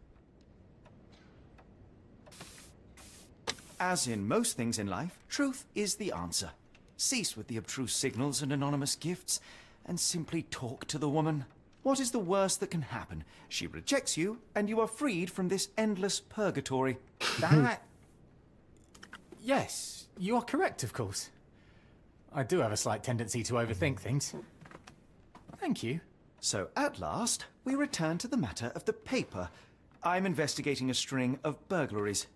As in most things in life, truth is the answer. Cease with the abstruse signals and anonymous gifts, and simply talk to the woman. What is the worst that can happen? She rejects you, and you are freed from this endless purgatory. That... Yes, you are correct, of course. I do have a slight tendency to overthink things. Thank you. So, at last, we return to the matter of the paper. I'm investigating a string of burglaries.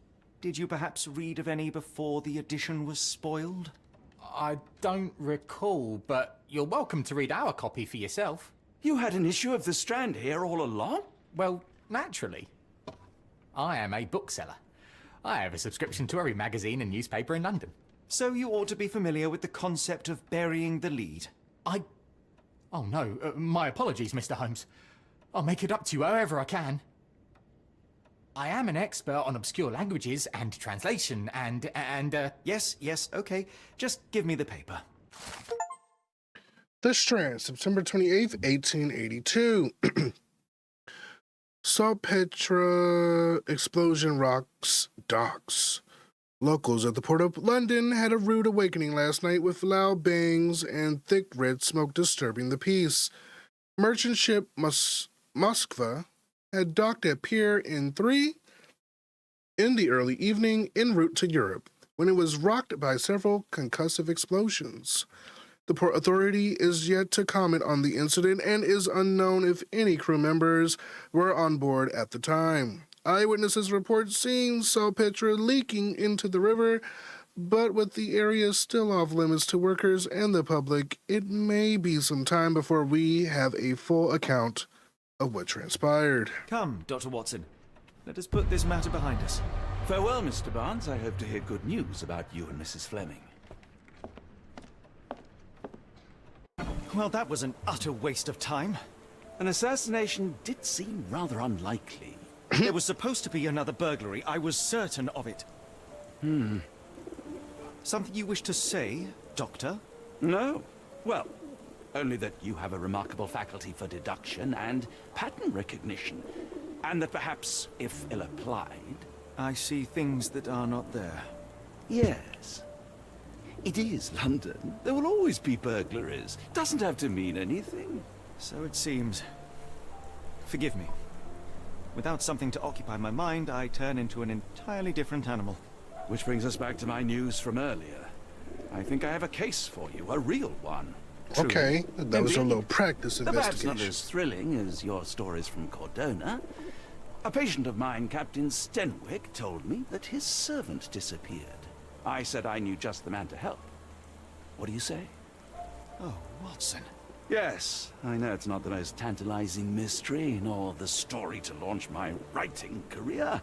Did you perhaps read of any before the edition was spoiled? I don't recall, but you're welcome to read our copy for yourself. You had an issue of The Strand here all along? Well, naturally. I am a bookseller. I have a subscription to every magazine and newspaper in London. So you ought to be familiar with the concept of burying the lead. Oh no, my apologies, Mr. Holmes. I'll make it up to you however I can. I am an expert on obscure languages and translation and Yes, okay. Just give me the paper. The Strand, September 28th, 1882. Saltpetre explosion rocks docks. Locals at the Port of London had a rude awakening last night with loud bangs and thick red smoke disturbing the peace. Merchant ship Moskva had docked at Pier in 3 in the early evening en route to Europe when it was rocked by several concussive explosions. The Port Authority is yet to comment on the incident and is unknown if any crew members were on board at the time. Eyewitnesses report seeing saltpetre leaking into the river, but with the area still off limits to workers and the public, it may be some time before we have a full account of what transpired. Come, Dr. Watson. Let us put this matter behind us. Farewell, Mr. Barnes. I hope to hear good news about you and Mrs. Fleming. Well, that was an utter waste of time. An assassination did seem rather unlikely. There was supposed to be another burglary. I was certain of it. Something you wish to say, Doctor? No? Well, only that you have a remarkable faculty for deduction and pattern recognition. And that perhaps, if ill-applied... I see things that are not there. Yes. It is London. There will always be burglaries. Doesn't have to mean anything. So it seems. Forgive me. Without something to occupy my mind, I turn into an entirely different animal. Which brings us back to my news from earlier. I think I have a case for you, a real one. Truly. Okay, that was a Indeed. little practice Though perhaps investigation. not as thrilling as your stories from Cordona. A patient of mine, Captain Stenwick, told me that his servant disappeared. I said I knew just the man to help. What do you say? Oh, Watson. Yes, I know it's not the most tantalizing mystery, nor the story to launch my writing career.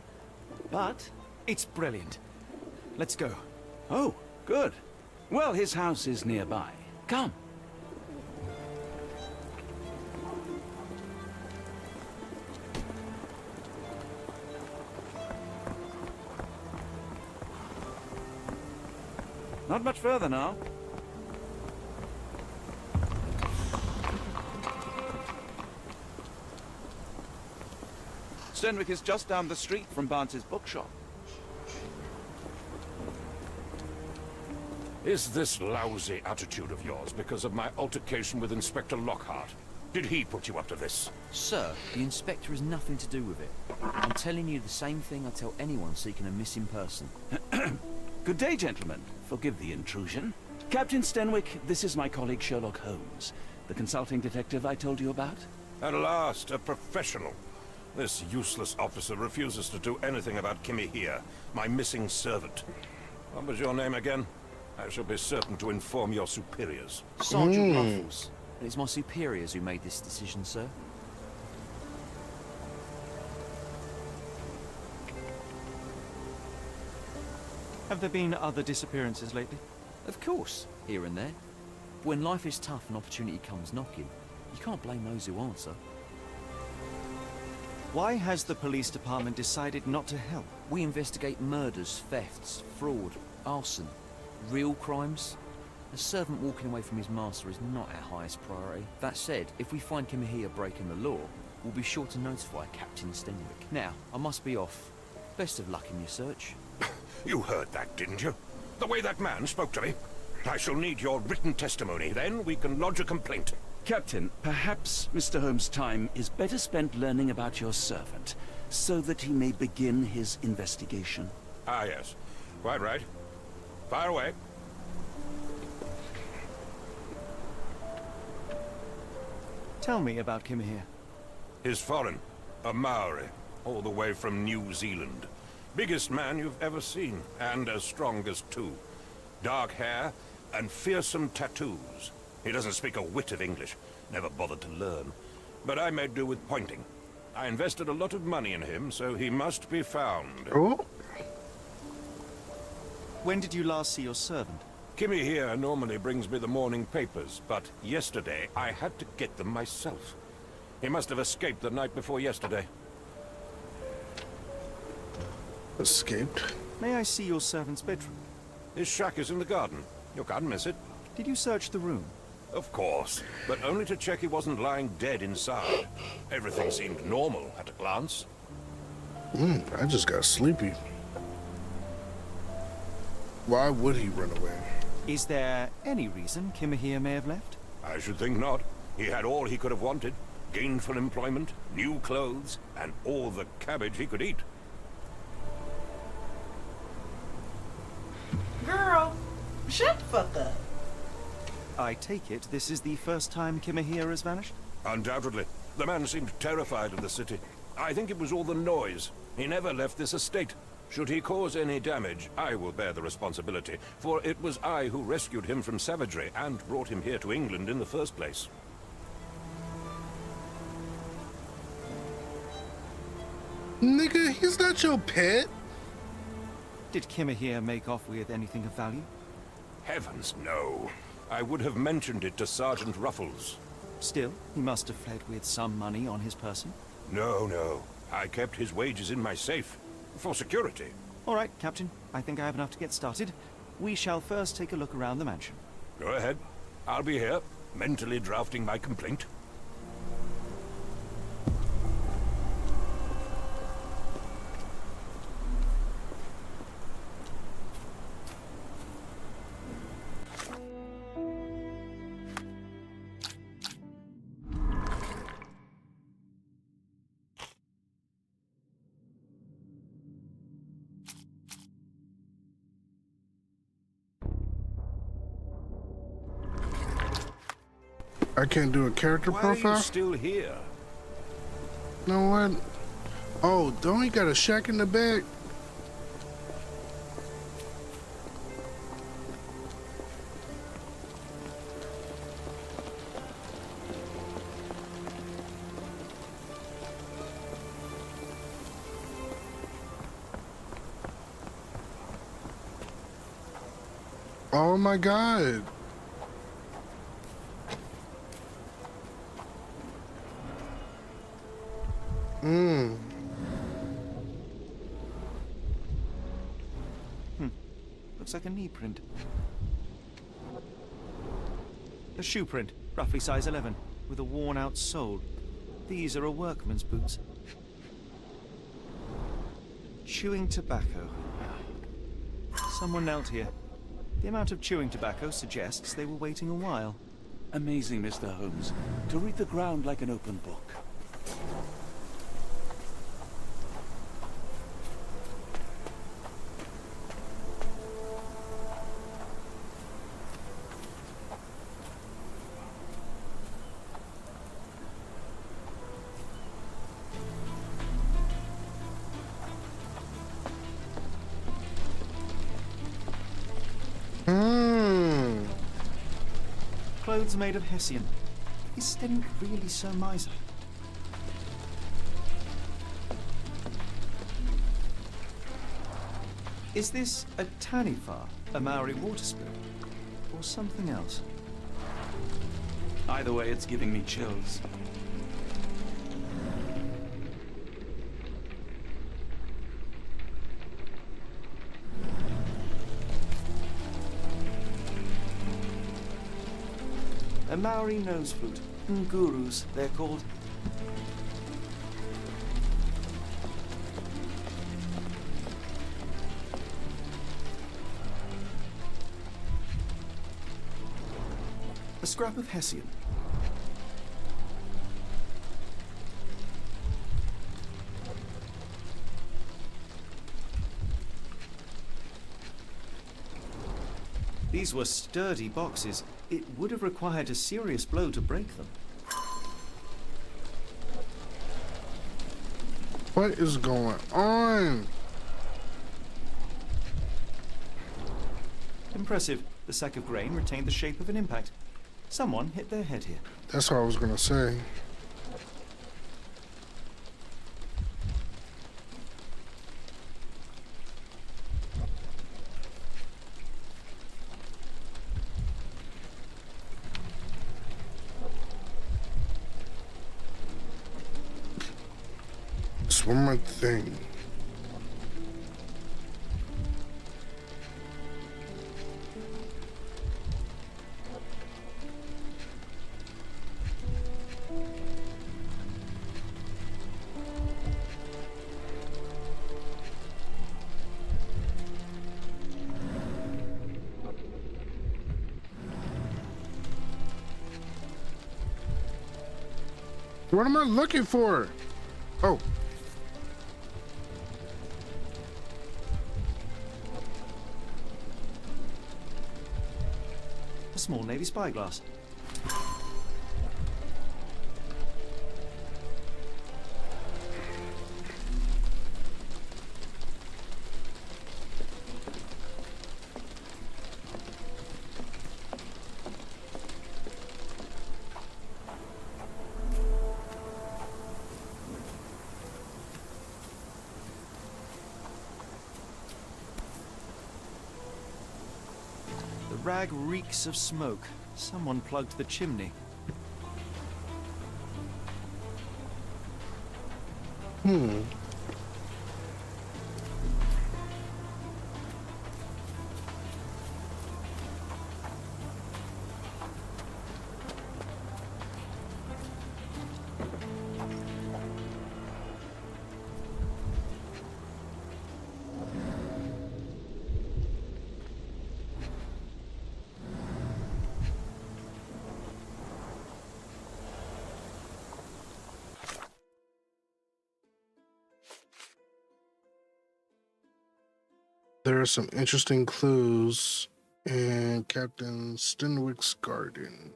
But... It's brilliant. Let's go. Oh, good. Well, his house is nearby. Come. Not much further now. Stenwick is just down the street from Barnes's bookshop. Is this lousy attitude of yours because of my altercation with Inspector Lockhart? Did he put you up to this? Sir, the inspector has nothing to do with it. I'm telling you the same thing I tell anyone seeking a missing person. Good day, gentlemen. Forgive the intrusion. Captain Stenwick, this is my colleague Sherlock Holmes, the consulting detective I told you about. At last, a professional. This useless officer refuses to do anything about Kimmy here, my missing servant. What was your name again? I shall be certain to inform your superiors. Sergeant Ruffles. It's my superiors who made this decision, sir. Have there been other disappearances lately? Of course, here and there. But when life is tough and opportunity comes knocking, you can't blame those who answer. Why has the police department decided not to help? We investigate murders, thefts, fraud, arson, real crimes. A servant walking away from his master is not our highest priority. That said, if we find Kimahia breaking the law, we'll be sure to notify Captain Stenwick. Now, I must be off. Best of luck in your search. You heard that, didn't you? The way that man spoke to me. I shall need your written testimony. Then we can lodge a complaint. Captain, perhaps Mr. Holmes' time is better spent learning about your servant, so that he may begin his investigation. Ah, yes. Quite right. Fire away. Tell me about Kimahia. He's foreign. A Maori. All the way from New Zealand. Biggest man you've ever seen, and as strong as two. Dark hair and fearsome tattoos. He doesn't speak a whit of English. Never bothered to learn. But I made do with pointing. I invested a lot of money in him, so he must be found. Oh. When did you last see your servant? Kimmy here normally brings me the morning papers, but yesterday I had to get them myself. He must have escaped the night before yesterday. Escaped? May I see your servant's bedroom? His shack is in the garden. You can't miss it. Did you search the room? Of course, but only to check he wasn't lying dead inside. Everything seemed normal at a glance. I just got sleepy. Why would he run away? Is there any reason Kimahia may have left? I should think not. He had all he could have wanted. Gainful employment, new clothes, and all the cabbage he could eat. Girl, shut the fuck up. I take it this is the first time Kimahia has vanished? Undoubtedly. The man seemed terrified of the city. I think it was all the noise. He never left this estate. Should he cause any damage, I will bear the responsibility, for it was I who rescued him from savagery and brought him here to England in the first place. Nigga, he's not your pet. Did Kimahia make off with anything of value? Heavens, no. I would have mentioned it to Sergeant Ruffles. Still, he must have fled with some money on his person. No. I kept his wages in my safe. For security. All right, Captain. I think I have enough to get started. We shall first take a look around the mansion. Go ahead. I'll be here, mentally drafting my complaint. I can't do a character Why profile? are you still here? You know what? Oh, don't he got a shack in the back? Oh my God. Looks like a knee print. A shoe print, roughly size 11, with a worn-out sole. These are a workman's boots. Chewing tobacco. Someone knelt here. The amount of chewing tobacco suggests they were waiting a while. Amazing, Mr. Holmes. To read the ground like an open book. Clothes made of Hessian. Is Stenwick really so miser? Is this a Tanifar, a Maori water spirit, or something else? Either way, it's giving me chills. A Maori nose flute. Ngurus, they're called. A scrap of Hessian. These were sturdy boxes. It would have required a serious blow to break them. What is going on? Impressive. The sack of grain retained the shape of an impact. Someone hit their head here. That's what I was gonna say. Just one more thing. What am I looking for? Oh. A small navy spyglass. The rag reeks of smoke. Someone plugged the chimney. There are some interesting clues in Captain Stenwick's garden.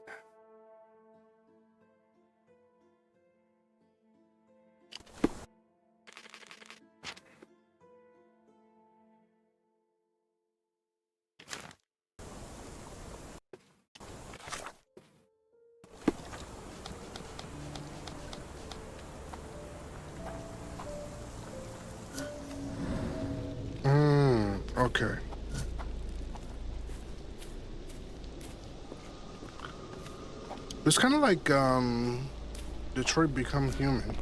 Okay. It's kind of like Detroit Become Human.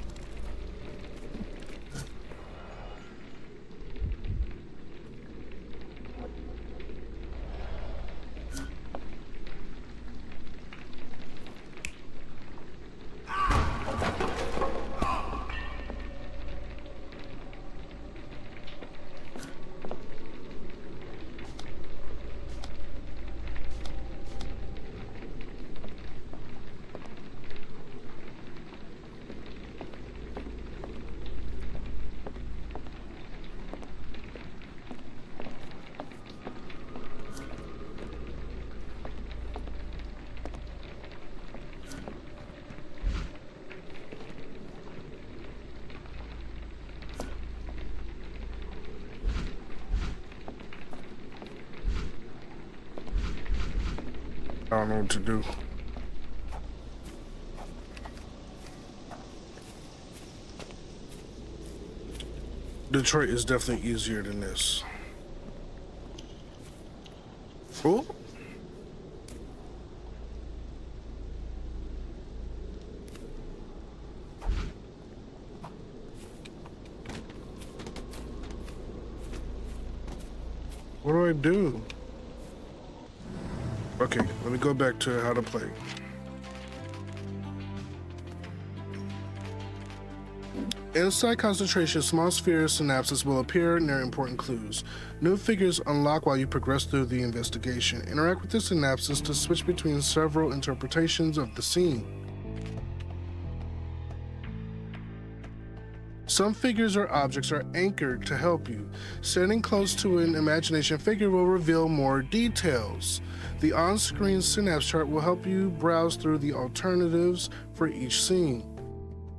I don't know what to do. Detroit is definitely easier than this. Oh. What do I do? Okay, let me go back to how to play. Inside concentration, small spheres synapses will appear near important clues. New figures unlock while you progress through the investigation. Interact with the synapses to switch between several interpretations of the scene. Some figures or objects are anchored to help you. Standing close to an imagination figure will reveal more details. The on-screen synapse chart will help you browse through the alternatives for each scene.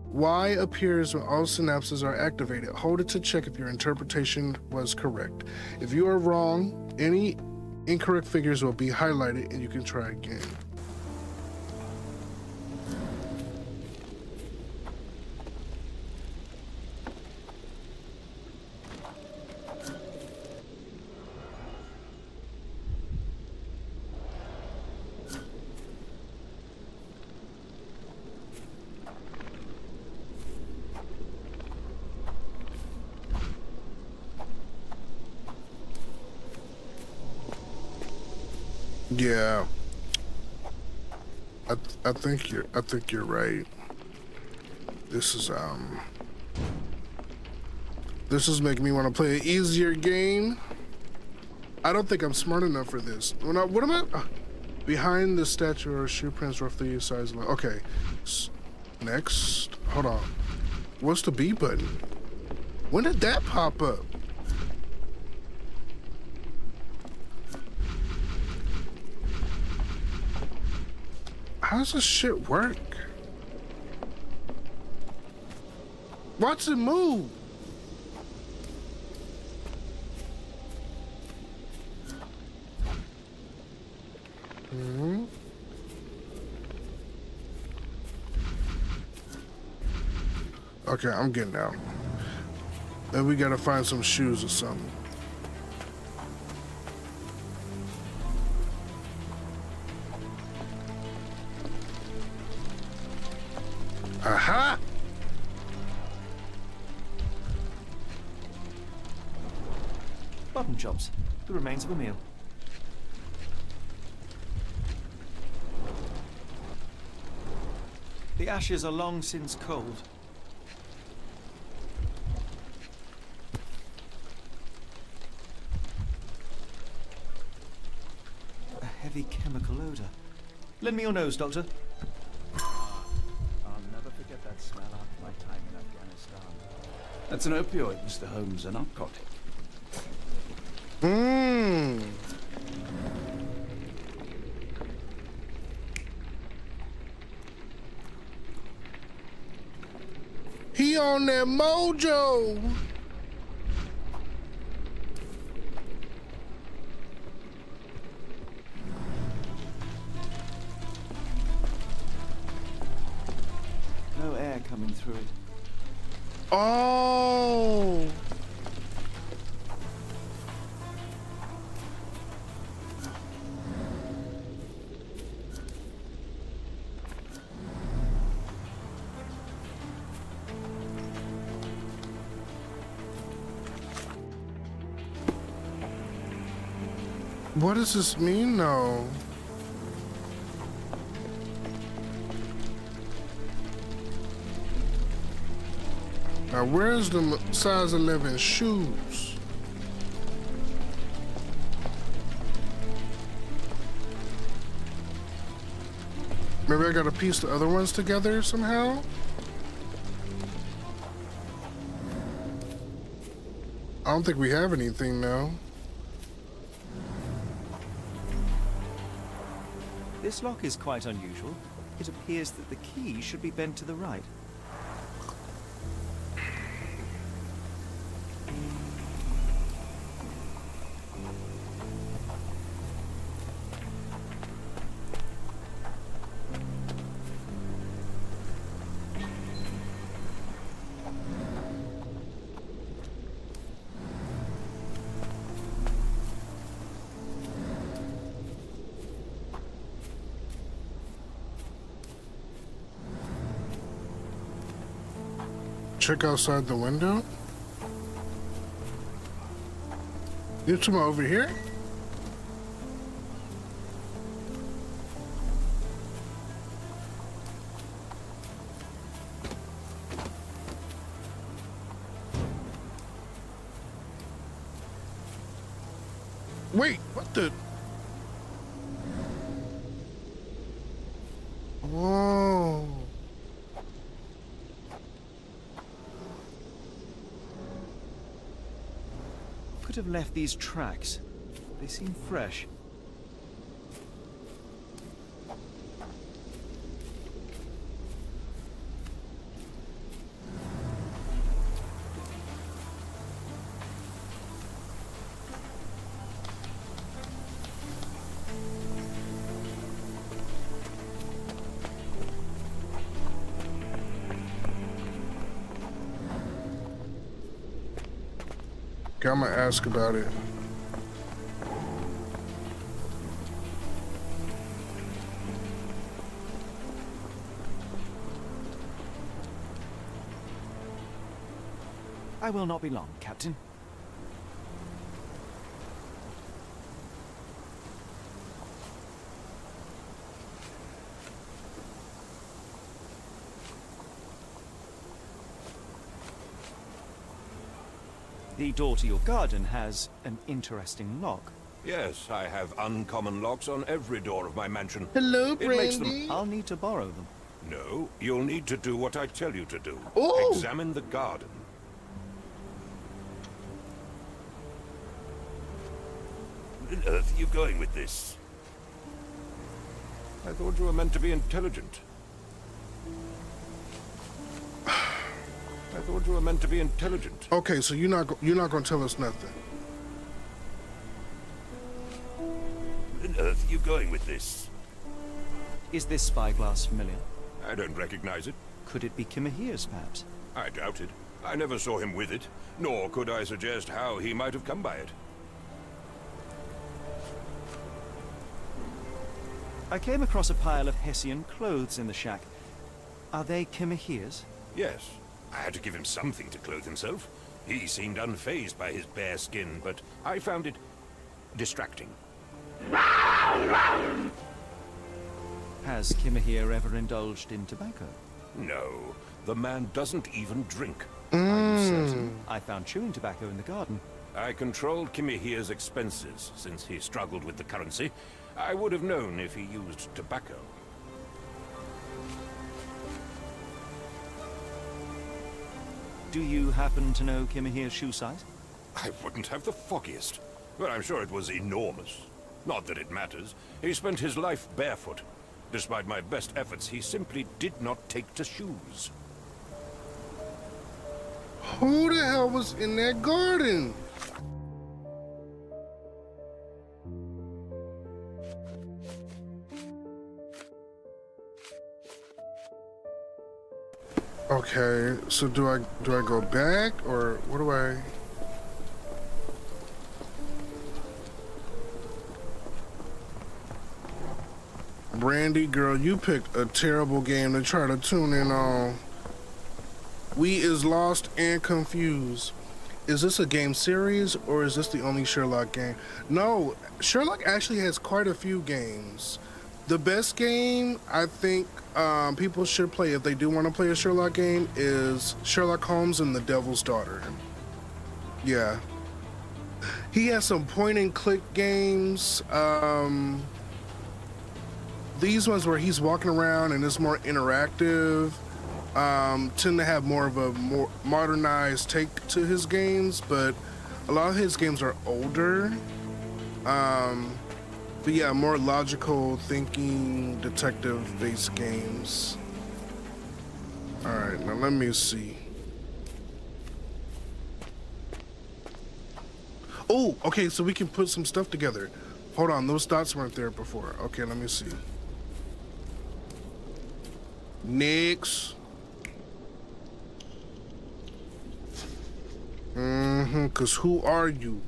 Y appears when all synapses are activated. Hold it to check if your interpretation was correct. If you are wrong, any incorrect figures will be highlighted and you can try again. Yeah, I think you're right. This is making me want to play an easier game. I don't think I'm smart enough for this. What am I? Behind the statue are shoe prints roughly the size of. Okay, next. Hold on. What's the B button? When did that pop up? How does this shit work? Watch it move. Okay, I'm getting out. Then we gotta find some shoes or something. Aha! Button chops, the remains of a meal. The ashes are long since cold. A heavy chemical odor. Lend me your nose, Doctor. I'll never forget that smell after my time in Afghanistan. That's an opioid, Mr. Holmes, a narcotic. on that mojo. No air coming through it. Oh. What does this mean, though? Now, where's the size 11 shoes? Maybe I gotta piece the other ones together somehow? I don't think we have anything now. This lock is quite unusual. It appears that the key should be bent to the right. Check outside the window. You talking about over here? Wait, what the? Whoa. Could have left these tracks. They seem fresh. Okay, I'm gonna ask about it. I will not be long, Captain. The door to your garden has an interesting lock. Yes, I have uncommon locks on every door of my mansion. Hello, It makes Brandy. them... I'll need to borrow them. No, you'll need to do what I tell you to do. Ooh. Examine the garden. Where on earth are you going with this? I thought you were meant to be intelligent. I thought you were meant to be intelligent. Okay, so you're not gonna tell us nothing. Where on earth are you going with this? Is this spyglass familiar? I don't recognize it. Could it be Kimahir's, perhaps? I doubt it. I never saw him with it, nor could I suggest how he might have come by it. I came across a pile of Hessian clothes in the shack. Are they Kimahir's? Yes. I had to give him something to clothe himself. He seemed unfazed by his bare skin, but I found it distracting. Has Kimahir ever indulged in tobacco? No, the man doesn't even drink. Are you certain? I found chewing tobacco in the garden. I controlled Kimahir's expenses since he struggled with the currency. I would have known if he used tobacco. Do you happen to know Kimahir's shoe size? I wouldn't have the foggiest, but I'm sure it was enormous. Not that it matters. He spent his life barefoot. Despite my best efforts, he simply did not take to shoes. Who the hell was in that garden? Okay, so do I go back or what do I? Brandy, girl, you picked a terrible game to try to tune in on. We is lost and confused. Is this a game series or is this the only Sherlock game? No, Sherlock actually has quite a few games. The best game I think people should play if they do want to play a Sherlock game is Sherlock Holmes and the Devil's Daughter. Yeah. He has some point and click games. These ones where he's walking around and it's more interactive tend to have more of a more modernized take to his games, but a lot of his games are older. But yeah, more logical thinking, detective-based games. All right, now let me see. Oh, okay, so we can put some stuff together. Hold on, those dots weren't there before. Okay, let me see. Next. Cause who are you?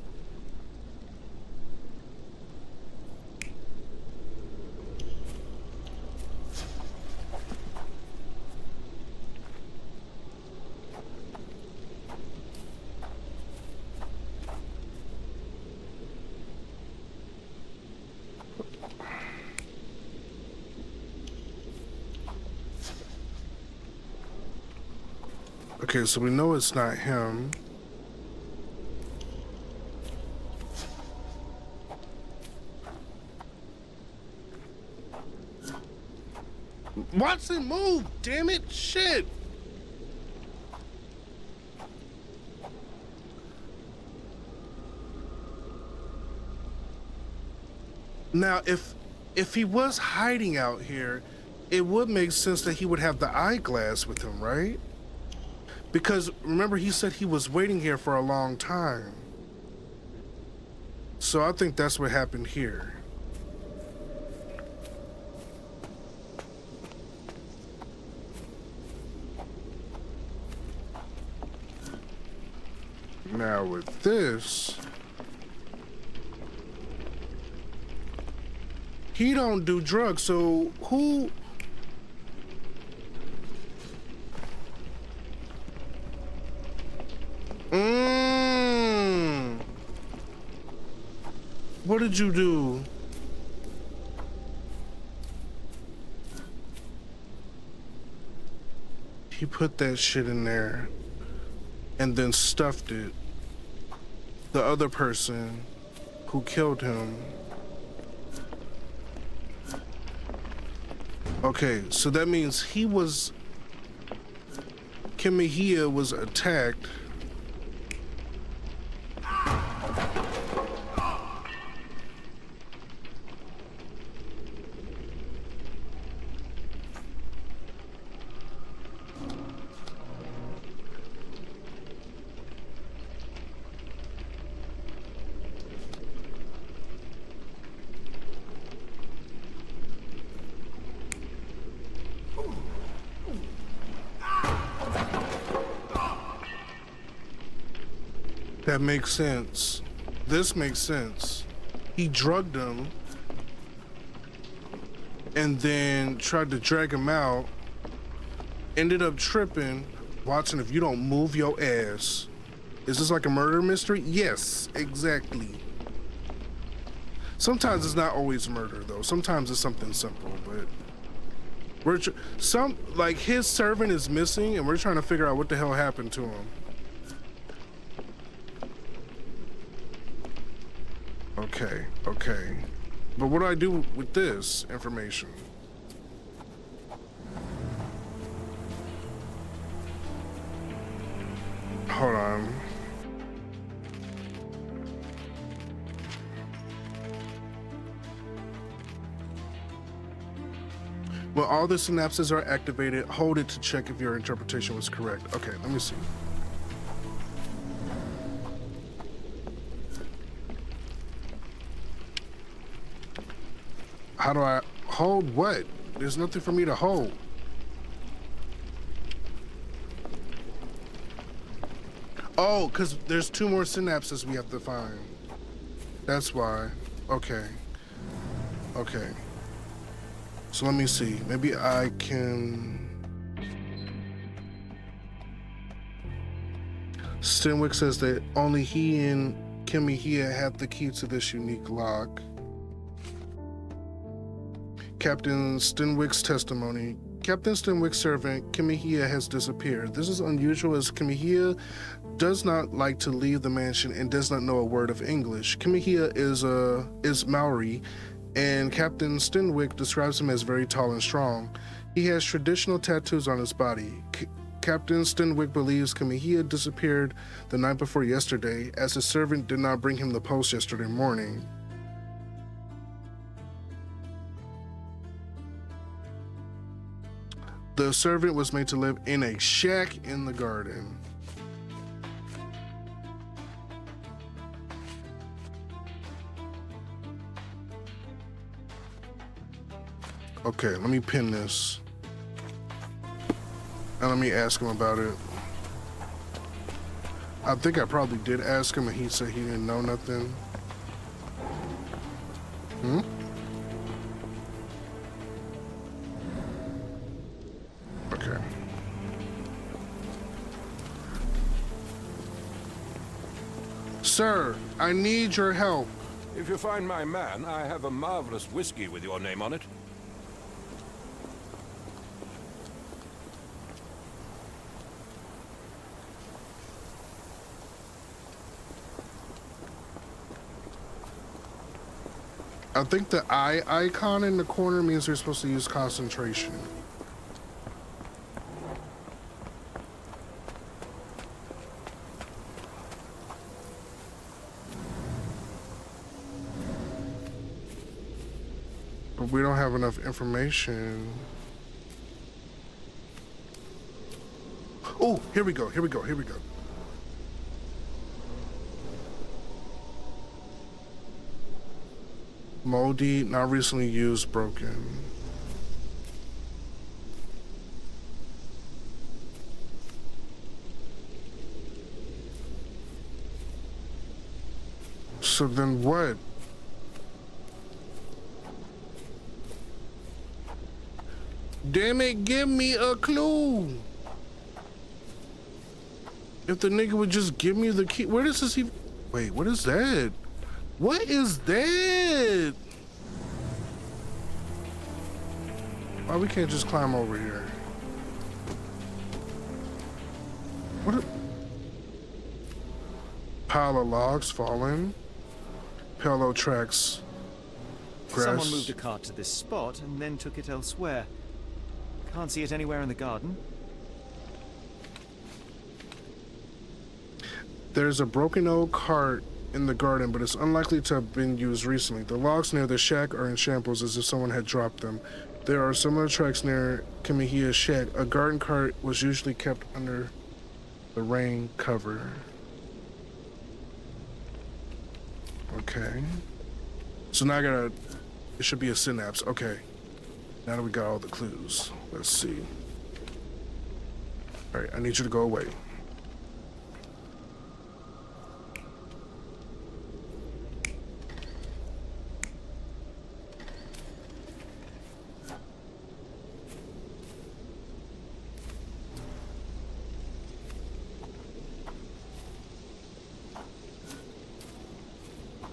Okay, so we know it's not him. Watson, move! Damn it! Shit! Now, if he was hiding out here, it would make sense that he would have the eyeglass with him, right? Because remember, he said he was waiting here for a long time. So I think that's what happened here. Now with this, he don't do drugs, so who? What did you do? He put that shit in there and then stuffed it. The other person who killed him. Okay, so that means he was... Kim Mejia was attacked. That makes sense. This makes sense. He drugged him and then tried to drag him out. Ended up tripping. Watson, if you don't move your ass. Is this like a murder mystery? Yes, exactly. Sometimes it's not always murder though. Sometimes it's something simple, but like his servant is missing and we're trying to figure out what the hell happened to him. Okay. But what do I do with this information? Hold on. When all the synapses are activated, hold it to check if your interpretation was correct. Okay, let me see. How do I hold what? There's nothing for me to hold. Oh, because there's 2 more synapses we have to find. That's why. Okay. Okay. So let me see. Maybe I can... Stenwick says that only he and Kimihia have the key to this unique lock. Captain Stenwick's testimony. Captain Stenwick's servant, Kimihia, has disappeared. This is unusual as Kimihia does not like to leave the mansion and does not know a word of English. Kimihia is Maori, and Captain Stenwick describes him as very tall and strong. He has traditional tattoos on his body. Captain Stenwick believes Kimihia disappeared the night before yesterday, as his servant did not bring him the post yesterday morning. The servant was made to live in a shack in the garden. Okay, let me pin this. And let me ask him about it. I think I probably did ask him and he said he didn't know nothing. Okay. Sir, I need your help. If you find my man, I have a marvelous whiskey with your name on it. I think the eye icon in the corner means you're supposed to use concentration. But we don't have enough information. Oh, here we go, here we go, here we go. Moldy, not recently used, broken. So then what? Damn it, give me a clue. If the nigga would just give me the key. Where does this even... Wait, what is that? What is that? Why we can't just climb over here? What a... Pile of logs falling. Parallel tracks. Grass. Someone moved a cart to this spot and then took it elsewhere. Can't see it anywhere in the garden. There's a broken old cart in the garden, but it's unlikely to have been used recently. The logs near the shack are in shambles as if someone had dropped them. There are similar tracks near Kimihia's shack. A garden cart was usually kept under the rain cover. Okay. So now I gotta... It should be a synapse. Okay. Now that we got all the clues. Let's see. Alright, I need you to go away.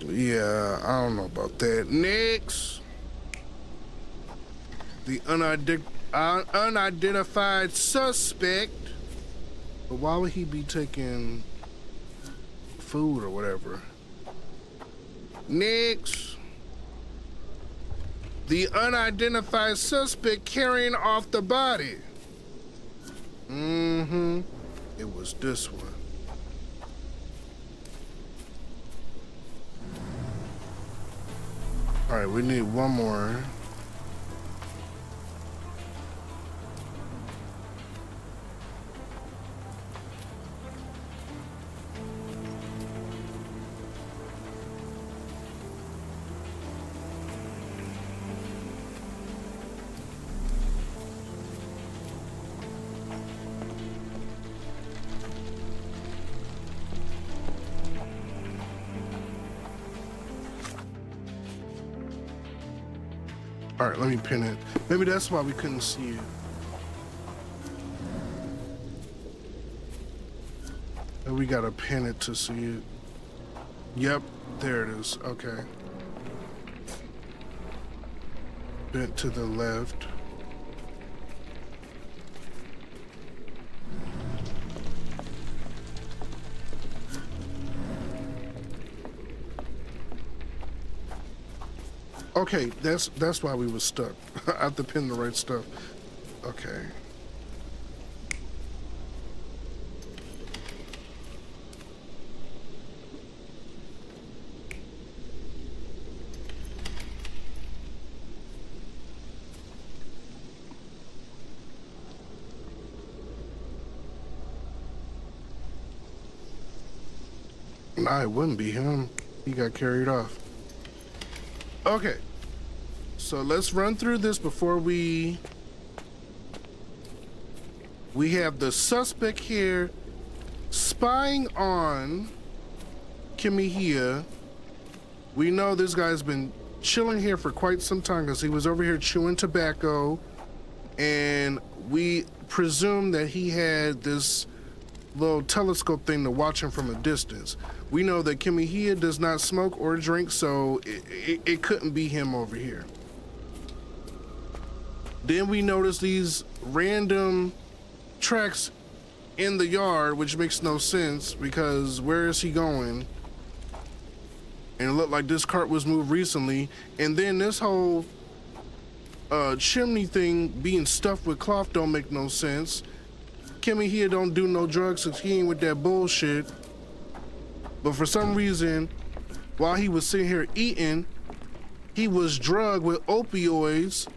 Yeah, I don't know about that. Next. The unidentified suspect. But why would he be taking food or whatever? Next. The unidentified suspect carrying off the body. Mm-hmm. It was this one. All right, we need one more. All right, let me pin it. Maybe that's why we couldn't see it. And we gotta pin it to see it. Yep, there it is. Okay. Bent to the left. Okay, that's why we was stuck. I have to pin the right stuff. Okay. Nah, it wouldn't be him. He got carried off. Okay. So let's run through this before we have the suspect here spying on Kimihia. We know this guy's been chilling here for quite some time because he was over here chewing tobacco, and we presume that he had this little telescope thing to watch him from a distance. We know that Kimihia does not smoke or drink, so it couldn't be him over here. Then we notice these random tracks in the yard, which makes no sense because where is he going? And it looked like this cart was moved recently. And then this whole chimney thing being stuffed with cloth don't make no sense. Kimihia don't do no drugs, so he ain't with that bullshit. But for some reason, while he was sitting here eating, he was drugged with opioids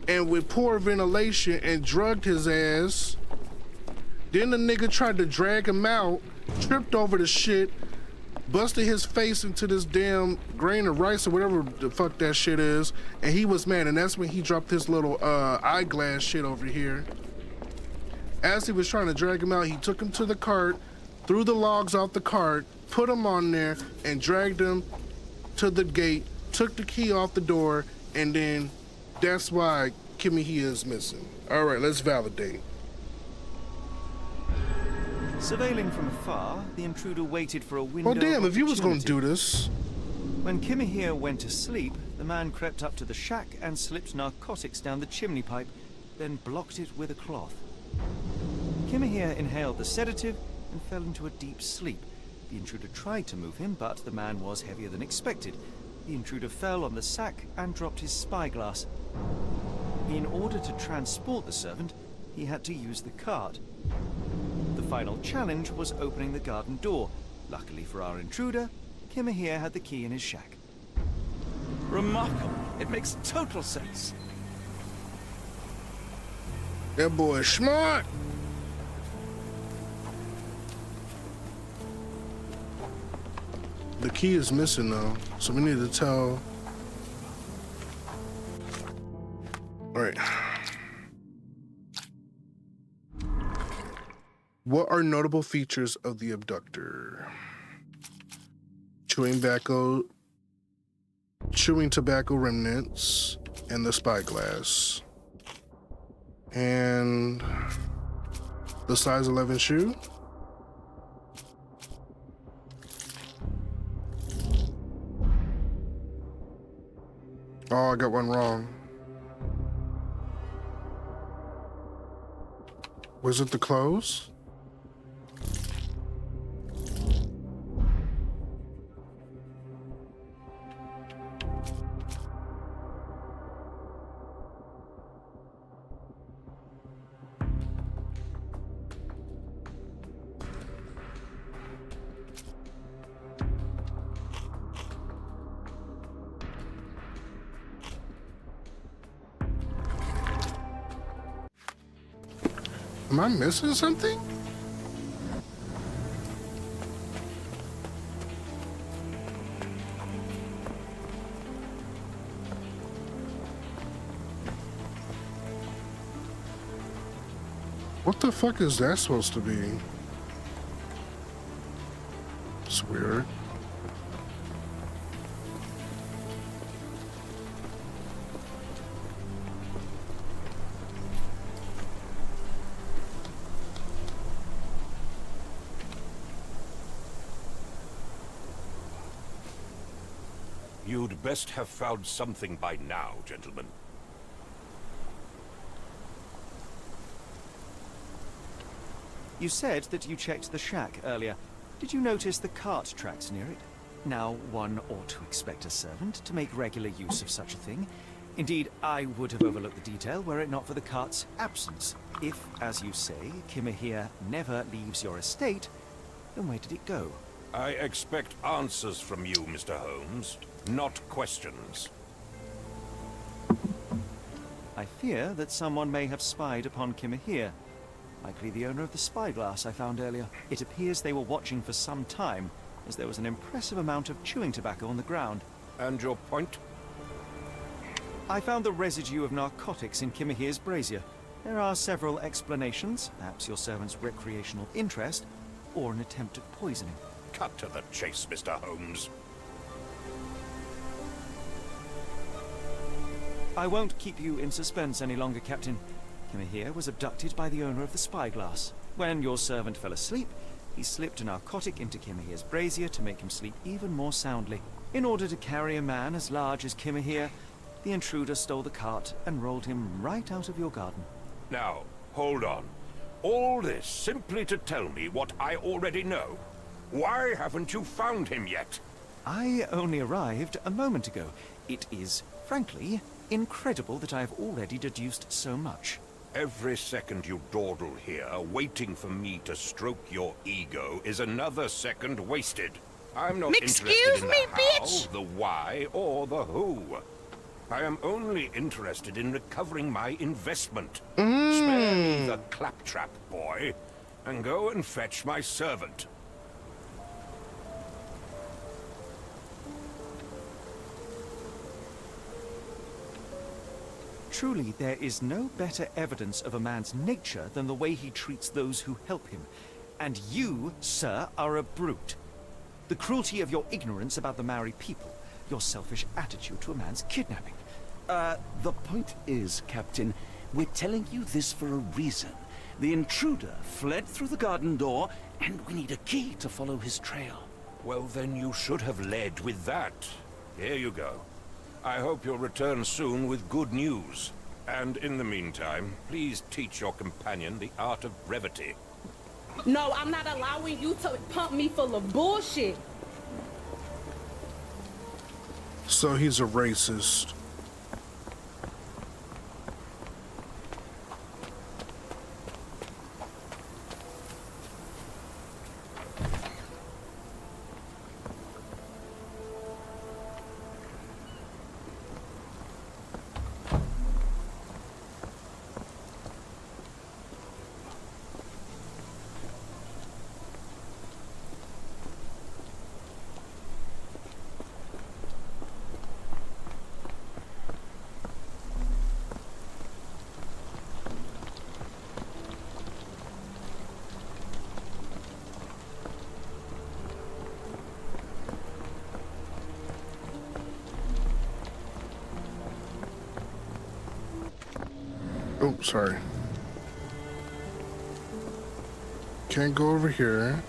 and with poor ventilation and drugged his ass. Then the nigga tried to drag him out, tripped over the shit, busted his face into this damn grain of rice or whatever the fuck that shit is, and he was mad, and that's when he dropped his little eyeglass shit over here. As he was trying to drag him out, he took him to the cart, threw the logs off the cart, put him on there, and dragged him to the gate, took the key off the door, and then that's why Kimihia is missing. All right, let's validate. Surveilling from afar, the intruder waited for a window. Oh damn, of if you was gonna opportunity. do this. When Kimihia went to sleep, the man crept up to the shack and slipped narcotics down the chimney pipe, then blocked it with a cloth. Kimihia inhaled the sedative and fell into a deep sleep. The intruder tried to move him, but the man was heavier than expected. The intruder fell on the sack and dropped his spyglass. In order to transport the servant, he had to use the cart. The final challenge was opening the garden door. Luckily for our intruder, Kimihia had the key in his shack. Remarkable. It makes total sense. That boy is smart. The key is missing though, so we need to tell. All right. What are notable features of the abductor? Chewing tobacco remnants, and the spyglass. And the size 11 shoe. Oh, I got one wrong. Was it the clothes? Am I missing something? What the fuck is that supposed to be? It's weird. You'd best have found something by now, gentlemen. You said that you checked the shack earlier. Did you notice the cart tracks near it? Now, one ought to expect a servant to make regular use of such a thing. Indeed, I would have overlooked the detail were it not for the cart's absence. If, as you say, Kimahir never leaves your estate, then where did it go? I expect answers from you, Mr. Holmes, not questions. I fear that someone may have spied upon Kimahir. Likely the owner of the spyglass I found earlier. It appears they were watching for some time, as there was an impressive amount of chewing tobacco on the ground. And your point? I found the residue of narcotics in Kimahir's brazier. There are several explanations, perhaps your servant's recreational interest, or an attempt at poisoning. Cut to the chase, Mr. Holmes. I won't keep you in suspense any longer, Captain. Kimahir was abducted by the owner of the spyglass. When your servant fell asleep, he slipped a narcotic into Kimahir's brazier to make him sleep even more soundly. In order to carry a man as large as Kimahir, the intruder stole the cart and rolled him right out of your garden. Now, hold on. All this simply to tell me what I already know. Why haven't you found him yet? I only arrived a moment ago. It is, frankly, incredible that I have already deduced so much. Every second you dawdle here, waiting for me to stroke your ego, is another second wasted. I'm not interested in the how, the why, or the who. I am only interested in recovering my investment. Spare me the claptrap, boy, and go and fetch my servant. Truly, there is no better evidence of a man's nature than the way he treats those who help him. And you, sir, are a brute. The cruelty of your ignorance about the Maori people, your selfish attitude to a man's kidnapping. The point is, Captain, we're telling you this for a reason. The intruder fled through the garden door, and we need a key to follow his trail. Well, then you should have led with that. Here you go. I hope you'll return soon with good news. And in the meantime, please teach your companion the art of brevity. No, I'm not allowing you to pump me full of bullshit. So he's a racist. Oh, sorry. Can't go over here.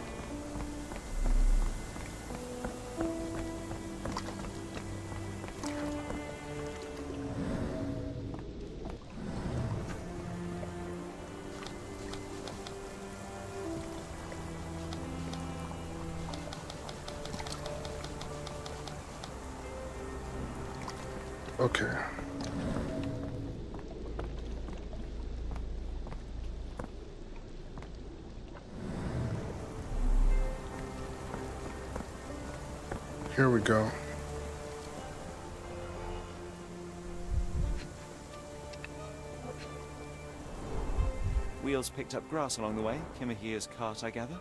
Okay. Here we go. Wheels picked up grass along the way. Kimahir's cart, I gather.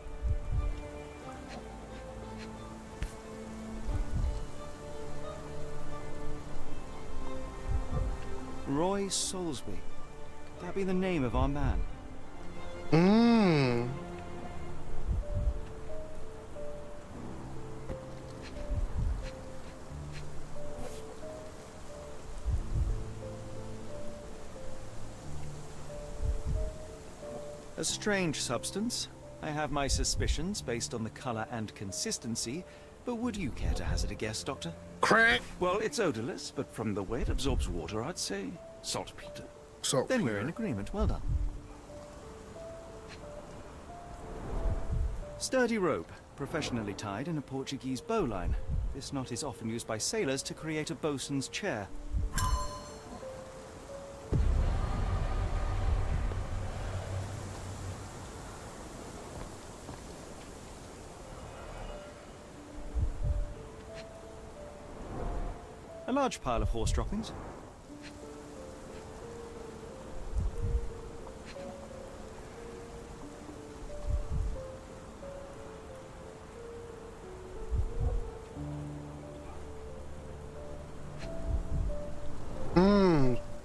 Roy Soulsby. Could that be the name of our man? A strange substance. I have my suspicions based on the color and consistency, but would you care to hazard a guess, Doctor? Crack? Well, it's odorless, but from the way it absorbs water, I'd say saltpeter. Then we're in agreement. Well done. Sturdy rope, professionally tied in a Portuguese bowline. This knot is often used by sailors to create a bosun's chair. A large pile of horse droppings.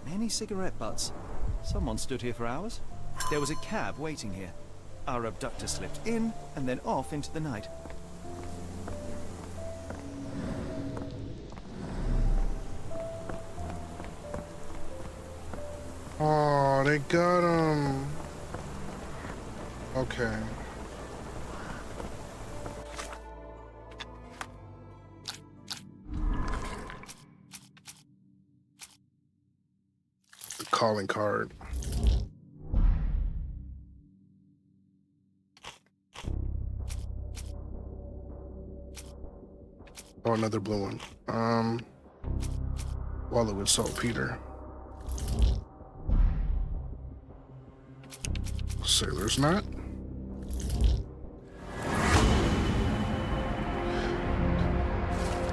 Many cigarette butts. Someone stood here for hours. There was a cab waiting here. Our abductor slipped in and then off into the night. Oh, they got him. Okay. The calling card. Oh, another blue one. Wallet with saltpeter. Sailor's knot.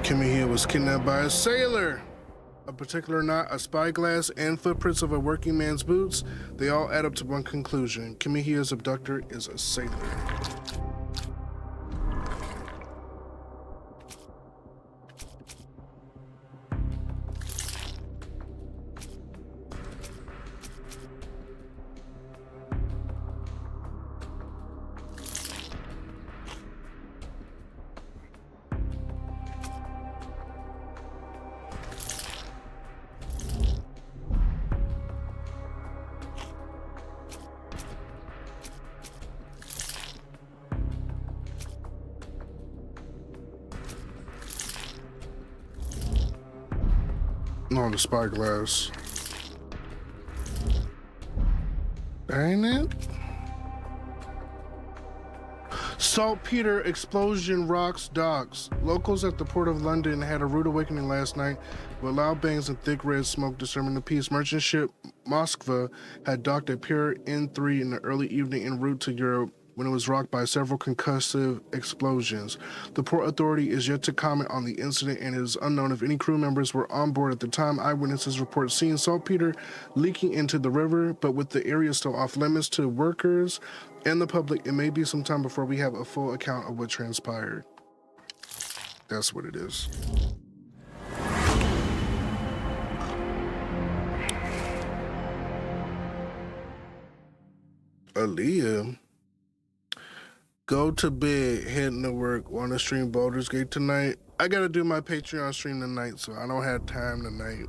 Kimihia was kidnapped by a sailor. A particular knot, a spyglass, and footprints of a working man's boots. They all add up to one conclusion. Kimihia's abductor is a sailor. No, the spyglass. Ain't it? Saltpeter explosion rocks docks. Locals at the port of London had a rude awakening last night with loud bangs and thick red smoke disturbing the peace. Merchant ship Moskva had docked at Pier N3 in the early evening en route to Europe when it was rocked by several concussive explosions. The port authority is yet to comment on the incident, and it is unknown if any crew members were on board at the time. Eyewitnesses report seeing saltpeter leaking into the river, but with the area still off limits to workers and the public, it may be some time before we have a full account of what transpired. That's what it is. Aaliyah. Go to bed, heading to work, want to stream Baldur's Gate tonight. I gotta do my Patreon stream tonight, so I don't have time tonight.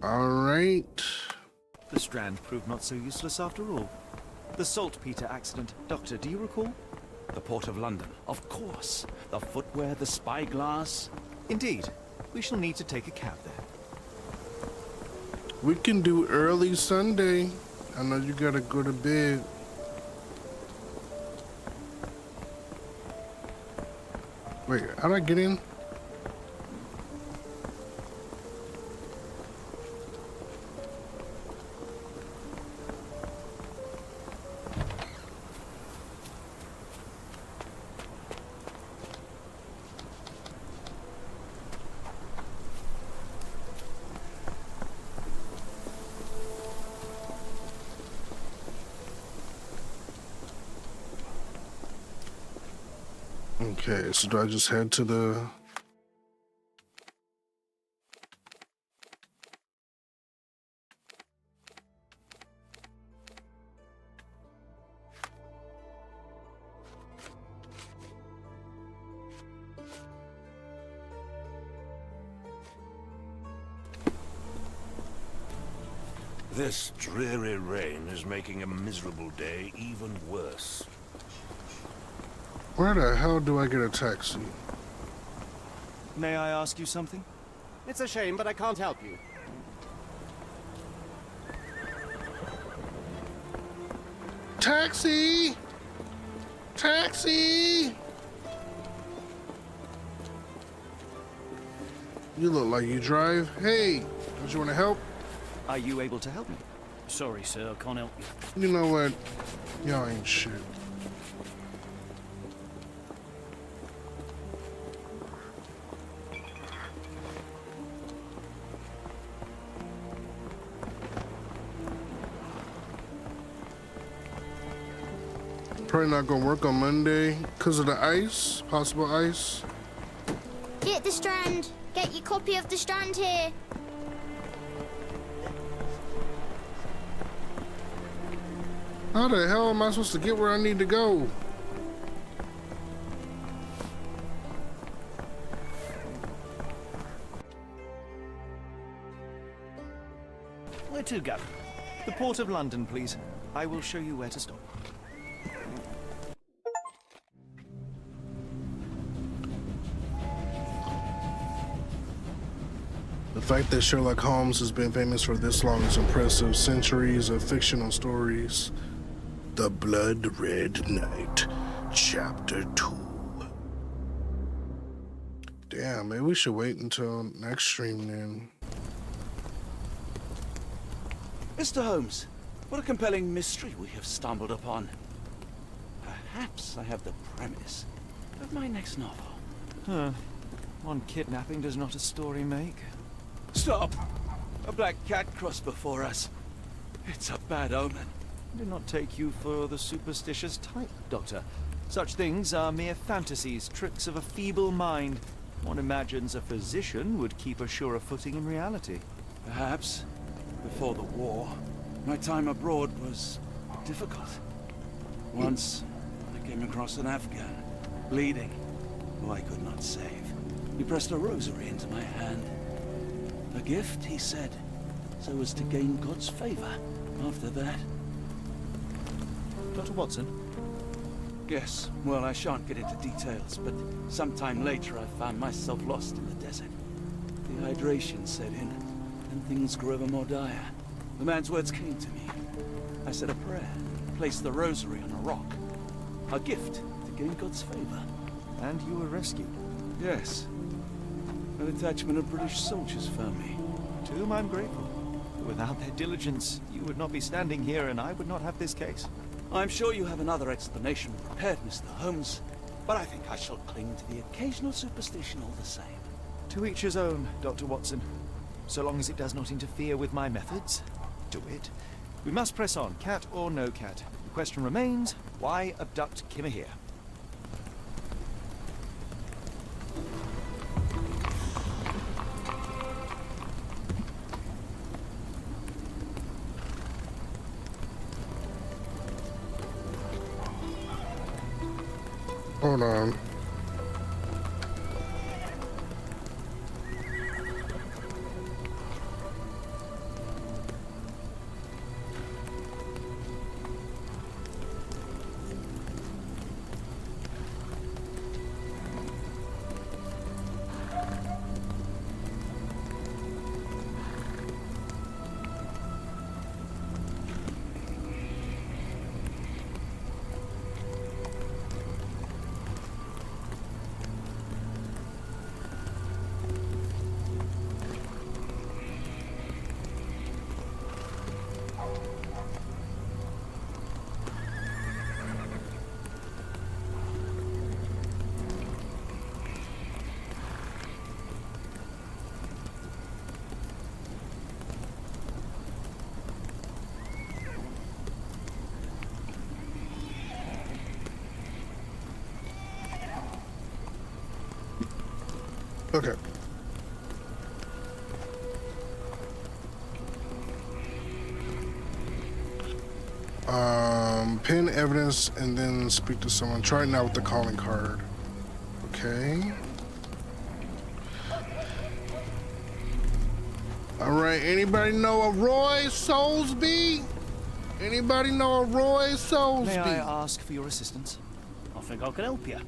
All right. The strand proved not so useless after all. The saltpeter accident. Doctor, do you recall? The Port of London, of course. The footwear, the spyglass. Indeed. We shall need to take a cab there. We can do early Sunday. I know you gotta go to bed. Wait, how do I get in? Okay, so do I just head to the... This dreary rain is making a miserable day even worse. Where the hell do I get a taxi? May I ask you something? It's a shame, but I can't help you. Taxi! Taxi! You look like you drive. Hey, don't you want to help? Are you able to help me? Sorry, sir, I can't help you. You know what? Y'all ain't shit. Probably not gonna work on Monday because of the ice, possible ice. Get the Strand. Get your copy of the Strand here. How the hell am I supposed to get where I need to go? Where to, Gavin? The Port of London, please. I will show you where to stop. The fact that Sherlock Holmes has been famous for this long is impressive. Centuries of fictional stories. The Blood Red Knight, Chapter 2. Damn, maybe we should wait until next stream then. Mr. Holmes, what a compelling mystery we have stumbled upon. Perhaps I have the premise of my next novel. Huh. One kidnapping does not a story make. Stop! A black cat crossed before us. It's a bad omen. Do not take you for the superstitious type, Doctor. Such things are mere fantasies, tricks of a feeble mind. One imagines a physician would keep a surer footing in reality. Perhaps. Before the war, my time abroad was difficult. Once, I came across an Afghan, bleeding, who I could not save. He pressed a rosary into my hand. A gift, he said, so as to gain God's favor. After that... Dr. Watson? Yes, well, I shan't get into details, but sometime later I found myself lost in the desert. Dehydration set in, and things grew ever more dire. The man's words came to me. I said a prayer, placed the rosary on a rock. A gift to gain God's favor. And you were rescued? Yes. A detachment of British soldiers found me. To whom I'm grateful. Without their diligence, you would not be standing here and I would not have this case. I'm sure you have another explanation prepared, Mr. Holmes, but I think I shall cling to the occasional superstition all the same. To each his own, Dr. Watson. So long as it does not interfere with my methods, do it. We must press on, cat or no cat. The question remains, why abduct Kimmer here? Hold on. Okay. Pin evidence and then speak to someone. Try it now with the calling card. Okay. All right, anybody know a Roy Soulsby? Anybody know a Roy Soulsby? May I ask for your assistance? I think I can help you.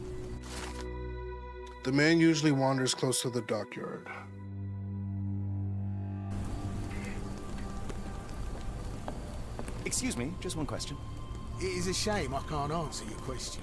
The man usually wanders close to the dockyard. Excuse me, just one question. It is a shame I can't answer your question.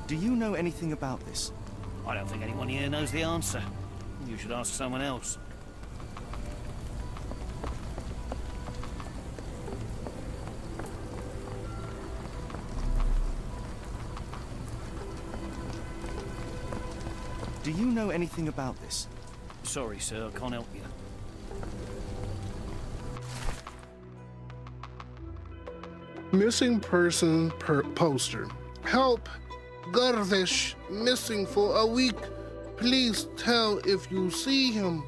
Do you know anything about this? I don't think anyone here knows the answer. You should ask someone else. Do you know anything about this? Sorry, sir, I can't help you. Missing person poster. Help! Garvish missing for a week. Please tell if you see him.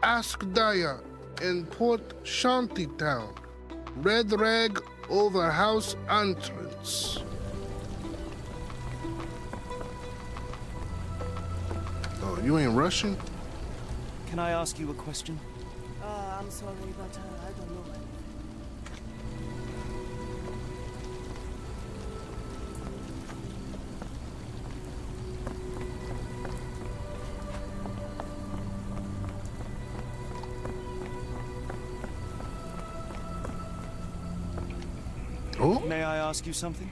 Ask Daya in Port Shantytown. Red rag over house entrance. Oh, you ain't Russian? Can I ask you a question? I'm sorry, but I don't know. Oh? May I ask you something?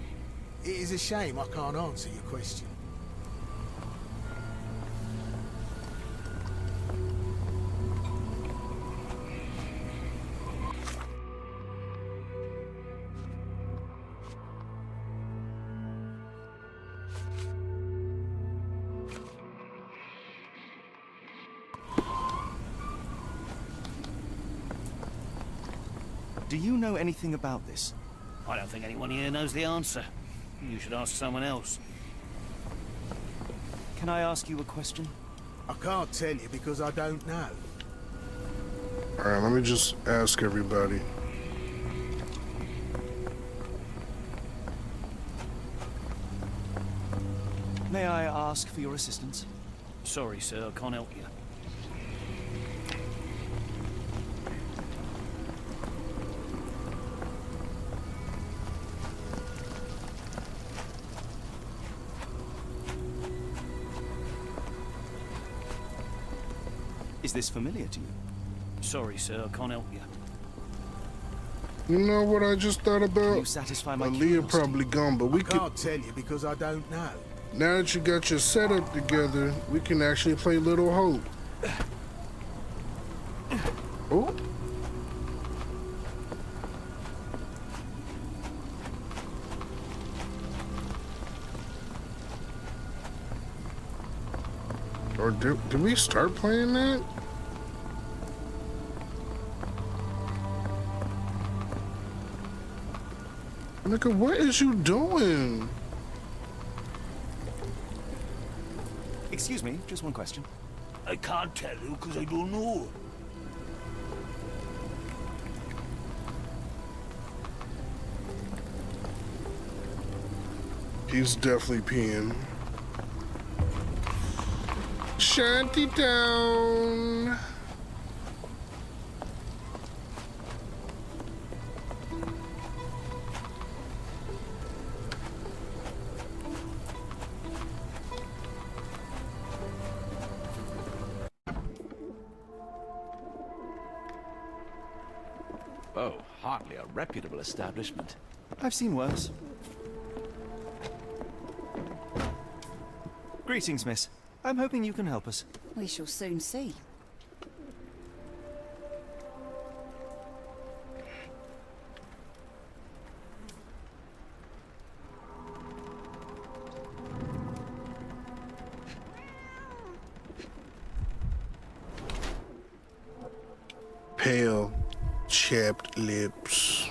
It is a shame I can't answer your question. Do you know anything about this? I don't think anyone here knows the answer. You should ask someone else. Can I ask you a question? I can't tell you because I don't know. All right, let me just ask everybody. May I ask for your assistance? Sorry, sir, I can't help you. Is this familiar to you? Sorry, sir, I can't help you. You know what I just thought about? You satisfy my Aaliyah curiosity. probably gone, but we I could. can't tell you because I don't know. Now that you got your setup together, we can actually play Little Hope. Oh. Or did we start playing that? Nigga, what is you doing? Excuse me, just one question. I can't tell you because I don't know. He's definitely peeing. Shantytown. Oh, hardly a reputable establishment. I've seen worse. Greetings, miss. I'm hoping you can help us. We shall soon see. Pale, chapped lips.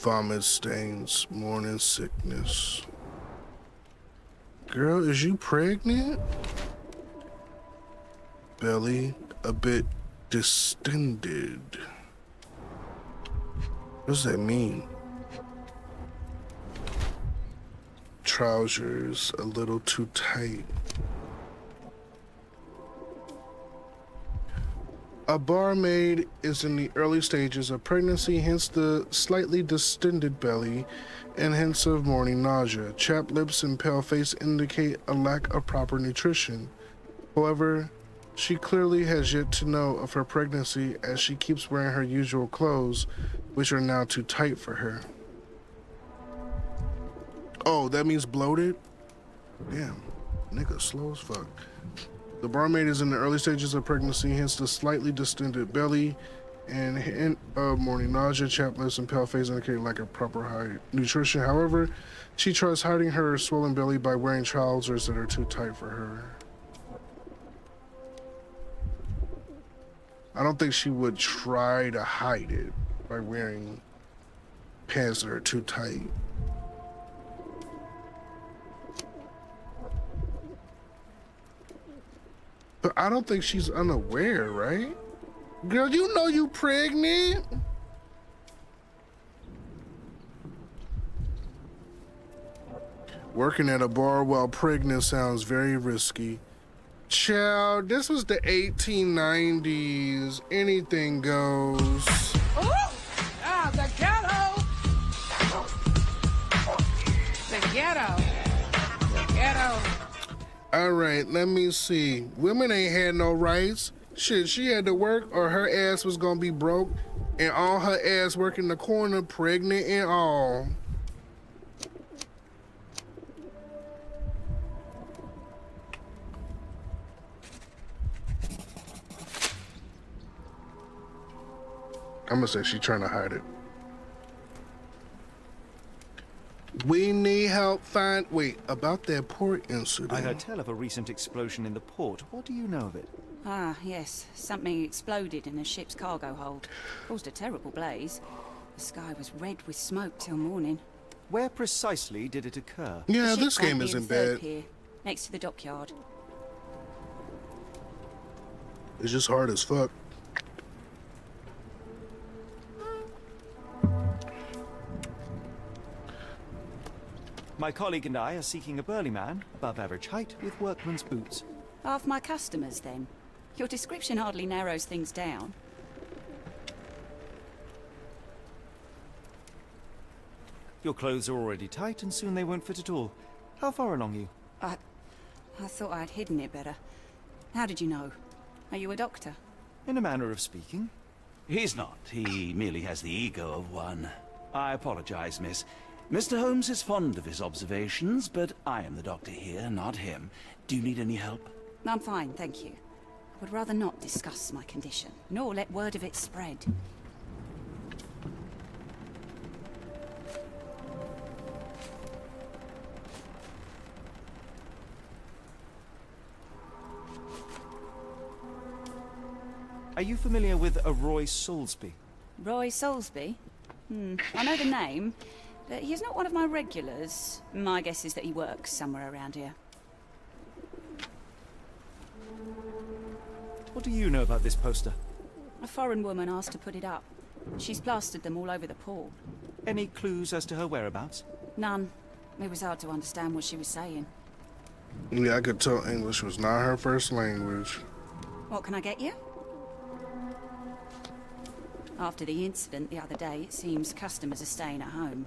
Vomit stains, morning sickness. Girl, is you pregnant? Belly a bit distended. What does that mean? Trousers a little too tight. A barmaid is in the early stages of pregnancy, hence the slightly distended belly and hints of morning nausea. Chapped lips and pale face indicate a lack of proper nutrition. However, she clearly has yet to know of her pregnancy as she keeps wearing her usual clothes, which are now too tight for her. Oh, that means bloated? Damn, nigga slow as fuck. The barmaid is in the early stages of pregnancy, hence the slightly distended belly and hint of morning nausea. Chapped lips and pale face indicating lack of proper high nutrition. However, she tries hiding her swollen belly by wearing trousers that are too tight for her. I don't think she would try to hide it by wearing pants that are too tight. But I don't think she's unaware, right? Girl, you know you pregnant. Working at a bar while pregnant sounds very risky. Child, this was the 1890s. Anything goes. Oh! Ah, the ghetto! The ghetto! The ghetto! All right, let me see. Women ain't had no rights. Shit, she had to work or her ass was gonna be broke and all her ass working the corner, pregnant and all. I'm gonna say she's trying to hide it. We need help find... Wait, about that port incident. I heard tell of a recent explosion in the port. What do you know of it? Ah, yes. Something exploded in a ship's cargo hold. Caused a terrible blaze. The sky was red with smoke till morning. Where precisely did it occur? Yeah, this game isn't bad. Pier, next to the dockyard. It's just hard as fuck. My colleague and I are seeking a burly man, above average height, with workman's boots. Half my customers, then. Your description hardly narrows things down. Your clothes are already tight, and soon they won't fit at all. How far along you? I thought I'd hidden it better. How did you know? Are you a doctor? In a manner of speaking. He's not. He merely has the ego of one. I apologize, miss. Mr. Holmes is fond of his observations, but I am the doctor here, not him. Do you need any help? I'm fine, thank you. I would rather not discuss my condition, nor let word of it spread. Are you familiar with a Roy Soulsby? Roy Soulsby? I know the name, but he's not one of my regulars. My guess is that he works somewhere around here. What do you know about this poster? A foreign woman asked to put it up. She's plastered them all over the pool. Any clues as to her whereabouts? None. It was hard to understand what she was saying. Yeah, I could tell English was not her first language. What can I get you? After the incident the other day, it seems customers are staying at home.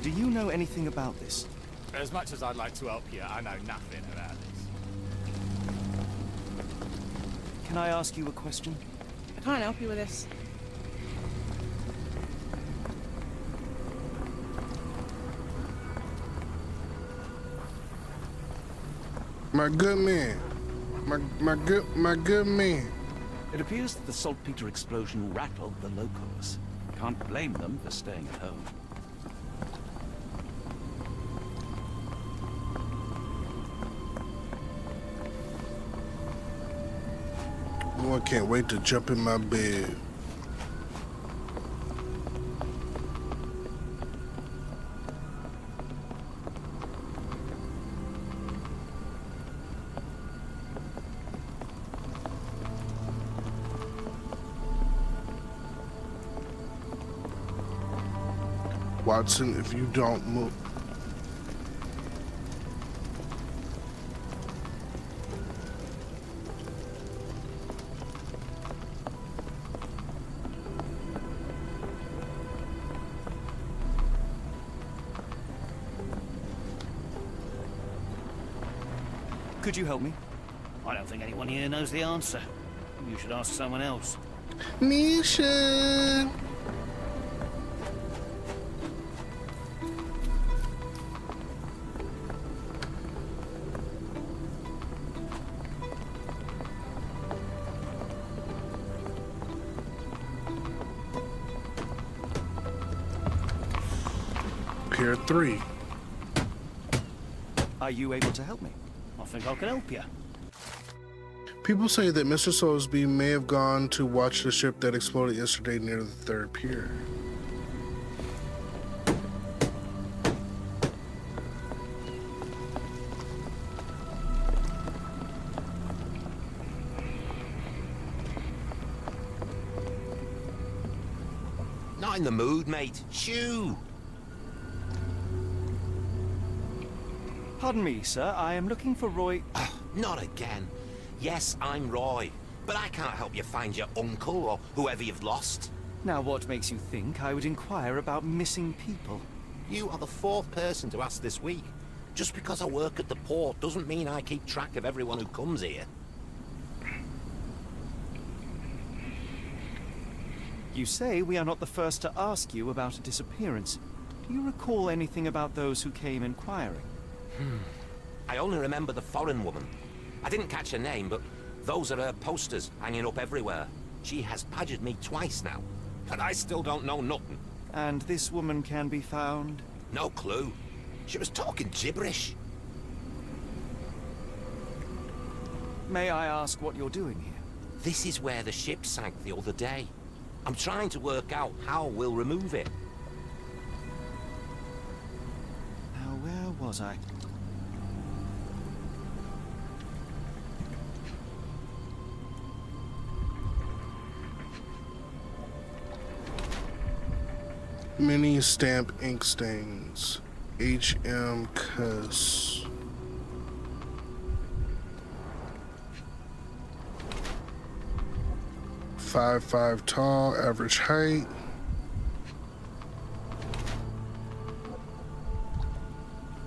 Do you know anything about this? As much as I'd like to help you, I know nothing about this. Can I ask you a question? I can't help you with this. My good man. My good man. It appears that the saltpeter explosion rattled the locals. Can't blame them for staying at home. Oh, I can't wait to jump in my bed. Watson, if you don't move. Could you help me? I don't think anyone here knows the answer. You should ask someone else. Nisha. Pier 3. Are you able to help me? I think I can help you. People say that Mr. Soulsby may have gone to watch the ship that exploded yesterday near the 3rd pier. Not in the mood, mate. Shoo! Pardon me, sir. I am looking for Roy... Not again. Yes, I'm Roy, but I can't help you find your uncle or whoever you've lost. Now, what makes you think I would inquire about missing people? You are the 4th person to ask this week. Just because I work at the port doesn't mean I keep track of everyone who comes here. You say we are not the first to ask you about a disappearance. Do you recall anything about those who came inquiring? I only remember the foreign woman. I didn't catch her name, but those are her posters hanging up everywhere. She has badgered me twice now, but I still don't know nothing. And this woman can be found? No clue. She was talking gibberish. May I ask what you're doing here? This is where the ship sank the other day. I'm trying to work out how we'll remove it. Now, where was I? Mini stamp ink stains. HM Cuss. .55 tall, average height.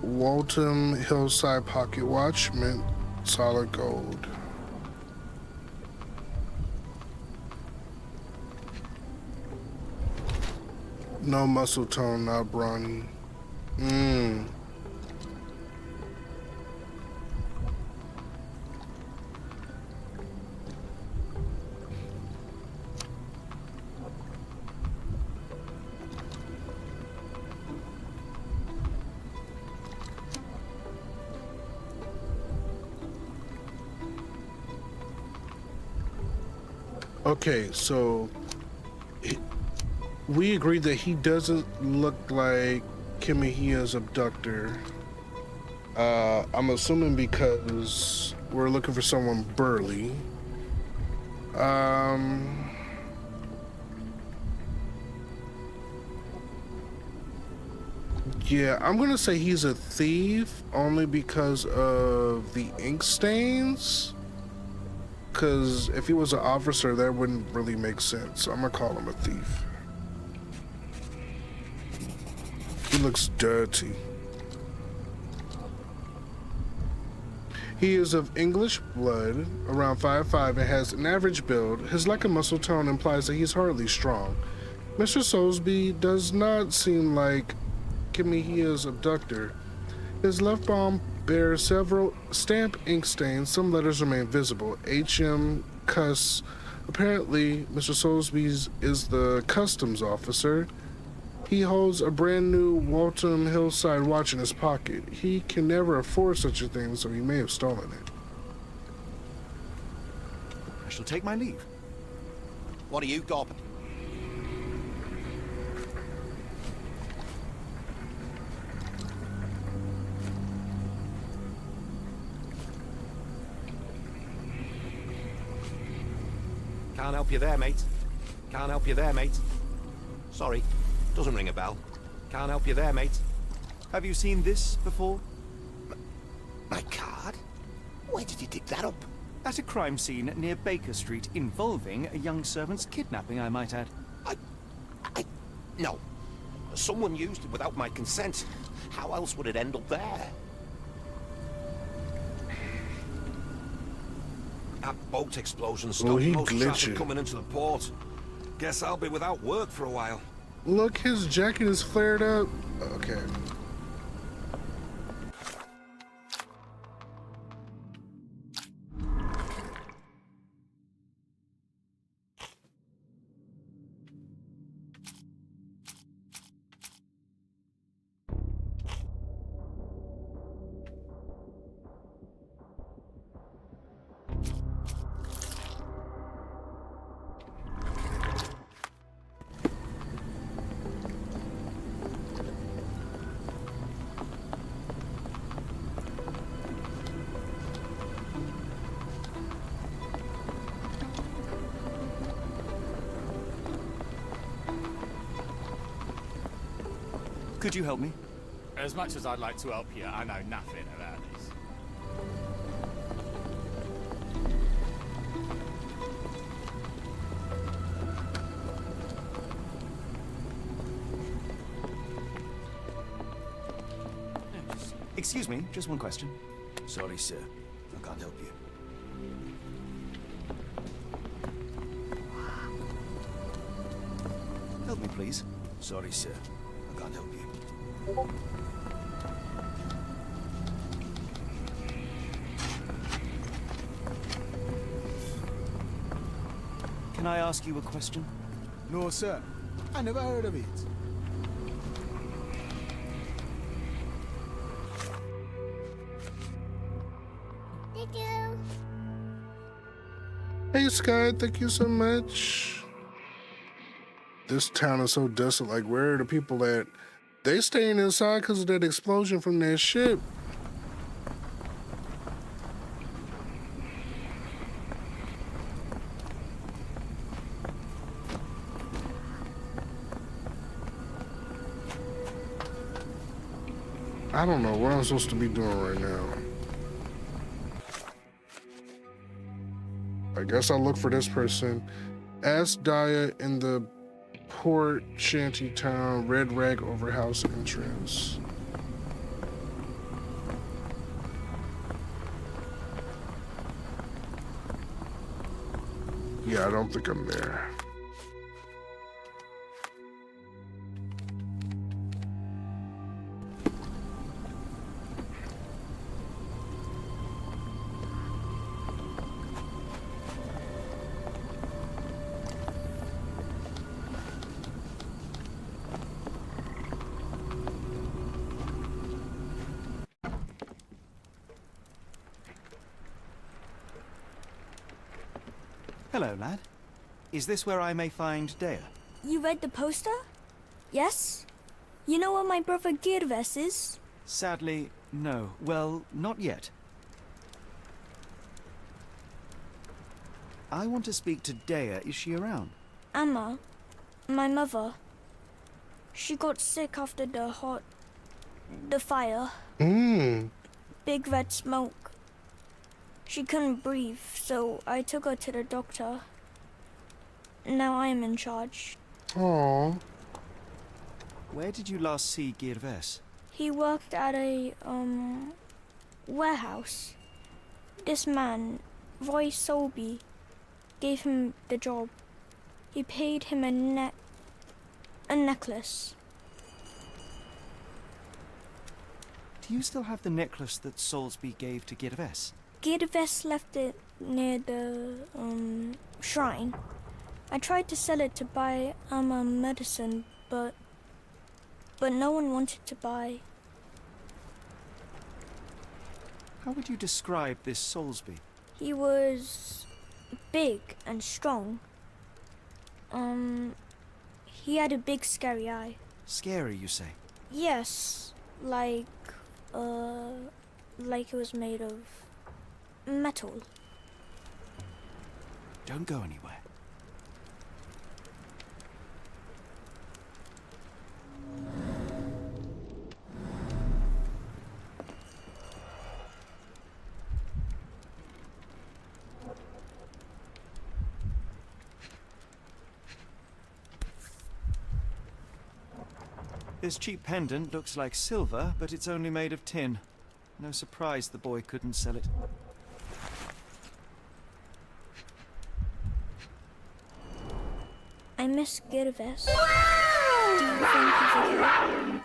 Waltham Hillside Pocket Watch, mint solid gold. No muscle tone, not brawny. Okay, so we agreed that he doesn't look like Kimihia's abductor. I'm assuming because we're looking for someone burly. Yeah, I'm gonna say he's a thief only because of the ink stains. Because if he was an officer, that wouldn't really make sense. So I'm gonna call him a thief. He looks dirty. He is of English blood, around 5'5", and has an average build. His lack of muscle tone implies that he's hardly strong. Mr. Soulsby does not seem like Kimihia's abductor. His left palm bear several stamp ink stains. Some letters remain visible. HM Cuss. Apparently, Mr. Soulsby is the customs officer. He holds a brand new Waltham Hillside watch in his pocket. He can never afford such a thing, so he may have stolen it. I shall take my leave. What are you, Gob? Can't help you there, mate. Can't help you there, mate. Sorry, doesn't ring a bell. Can't help you there, mate. Have you seen this before? My card? Where did you dig that up? At a crime scene near Baker Street involving a young servant's kidnapping, I might add. No. Someone used it without my consent. How else would it end up there? That boat explosion stopped he most traffic glitched. coming into the port. Guess I'll be without work for a while. Look, his jacket is flared up. Okay. Could you help me? As much as I'd like to help you, I know nothing about this. Excuse me, just one question. Sorry, sir. I can't help you. Help me, please. Sorry, sir. I can't help you. Can I ask you a question? No, sir. I never heard of it. Thank you. Hey, Sky, thank you so much. This town is so desolate. Like, where are the people at? They staying inside because of that explosion from that ship. I don't know what I'm supposed to be doing right now. I guess I'll look for this person. Ask Daya in the Port Shanty Town, Red Rag Over House entrance. Yeah, I don't think I'm there. Hello, lad. Is this where I may find Dea? You read the poster? Yes? You know where my brother Girves is? Sadly, no. Well, not yet. I want to speak to Dea. Is she around? Amma, my mother. She got sick after the fire. Big red smoke. She couldn't breathe, so I took her to the doctor. Now I am in charge. Aww. Where did you last see Girves? He worked at a, warehouse. This man, Roy Solby, gave him the job. He paid him a necklace. Do you still have the necklace that Soulsby gave to Girves? Girves left it near the shrine. I tried to sell it to buy medicine, but no one wanted to buy. How would you describe this Soulsby? He was big and strong. He had a big scary eye. Scary, you say? Yes, like it was made of metal. Don't go anywhere. This cheap pendant looks like silver, but it's only made of tin. No surprise the boy couldn't sell it. I miss Girves. Do you think he's okay?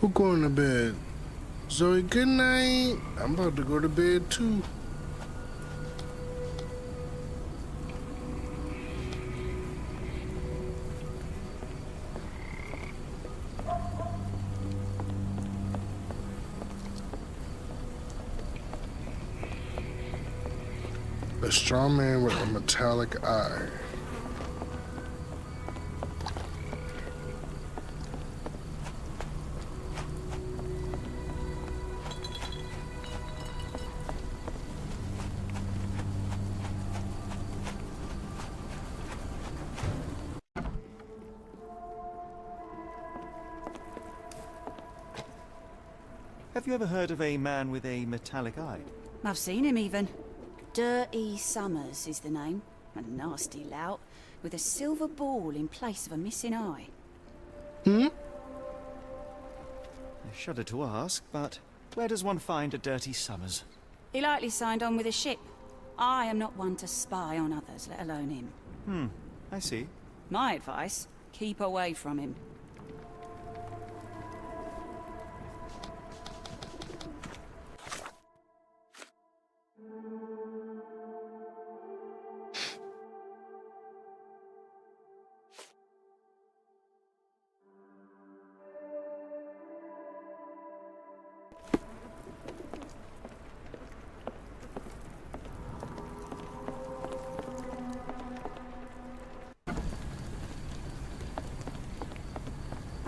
Who going to bed? Zoe, good night. I'm about to go to bed too. A strong man with a metallic eye. Have you ever heard of a man with a metallic eye? I've seen him even. Dirty Summers is the name. A nasty lout, with a silver ball in place of a missing eye. I shudder to ask, but where does one find a Dirty Summers? He likely signed on with a ship. I am not one to spy on others, let alone him. I see. My advice, keep away from him.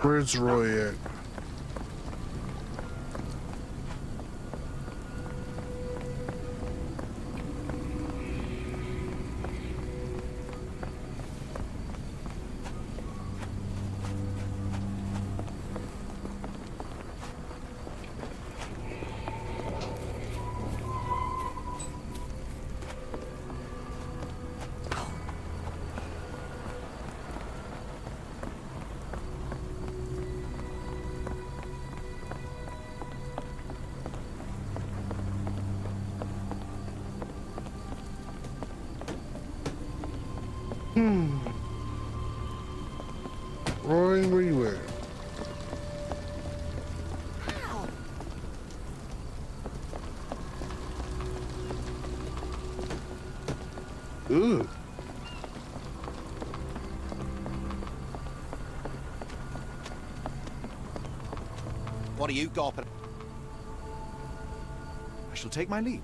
Where's Roy at? Roy, where you at? Ugh. What are you gawping? I shall take my leave.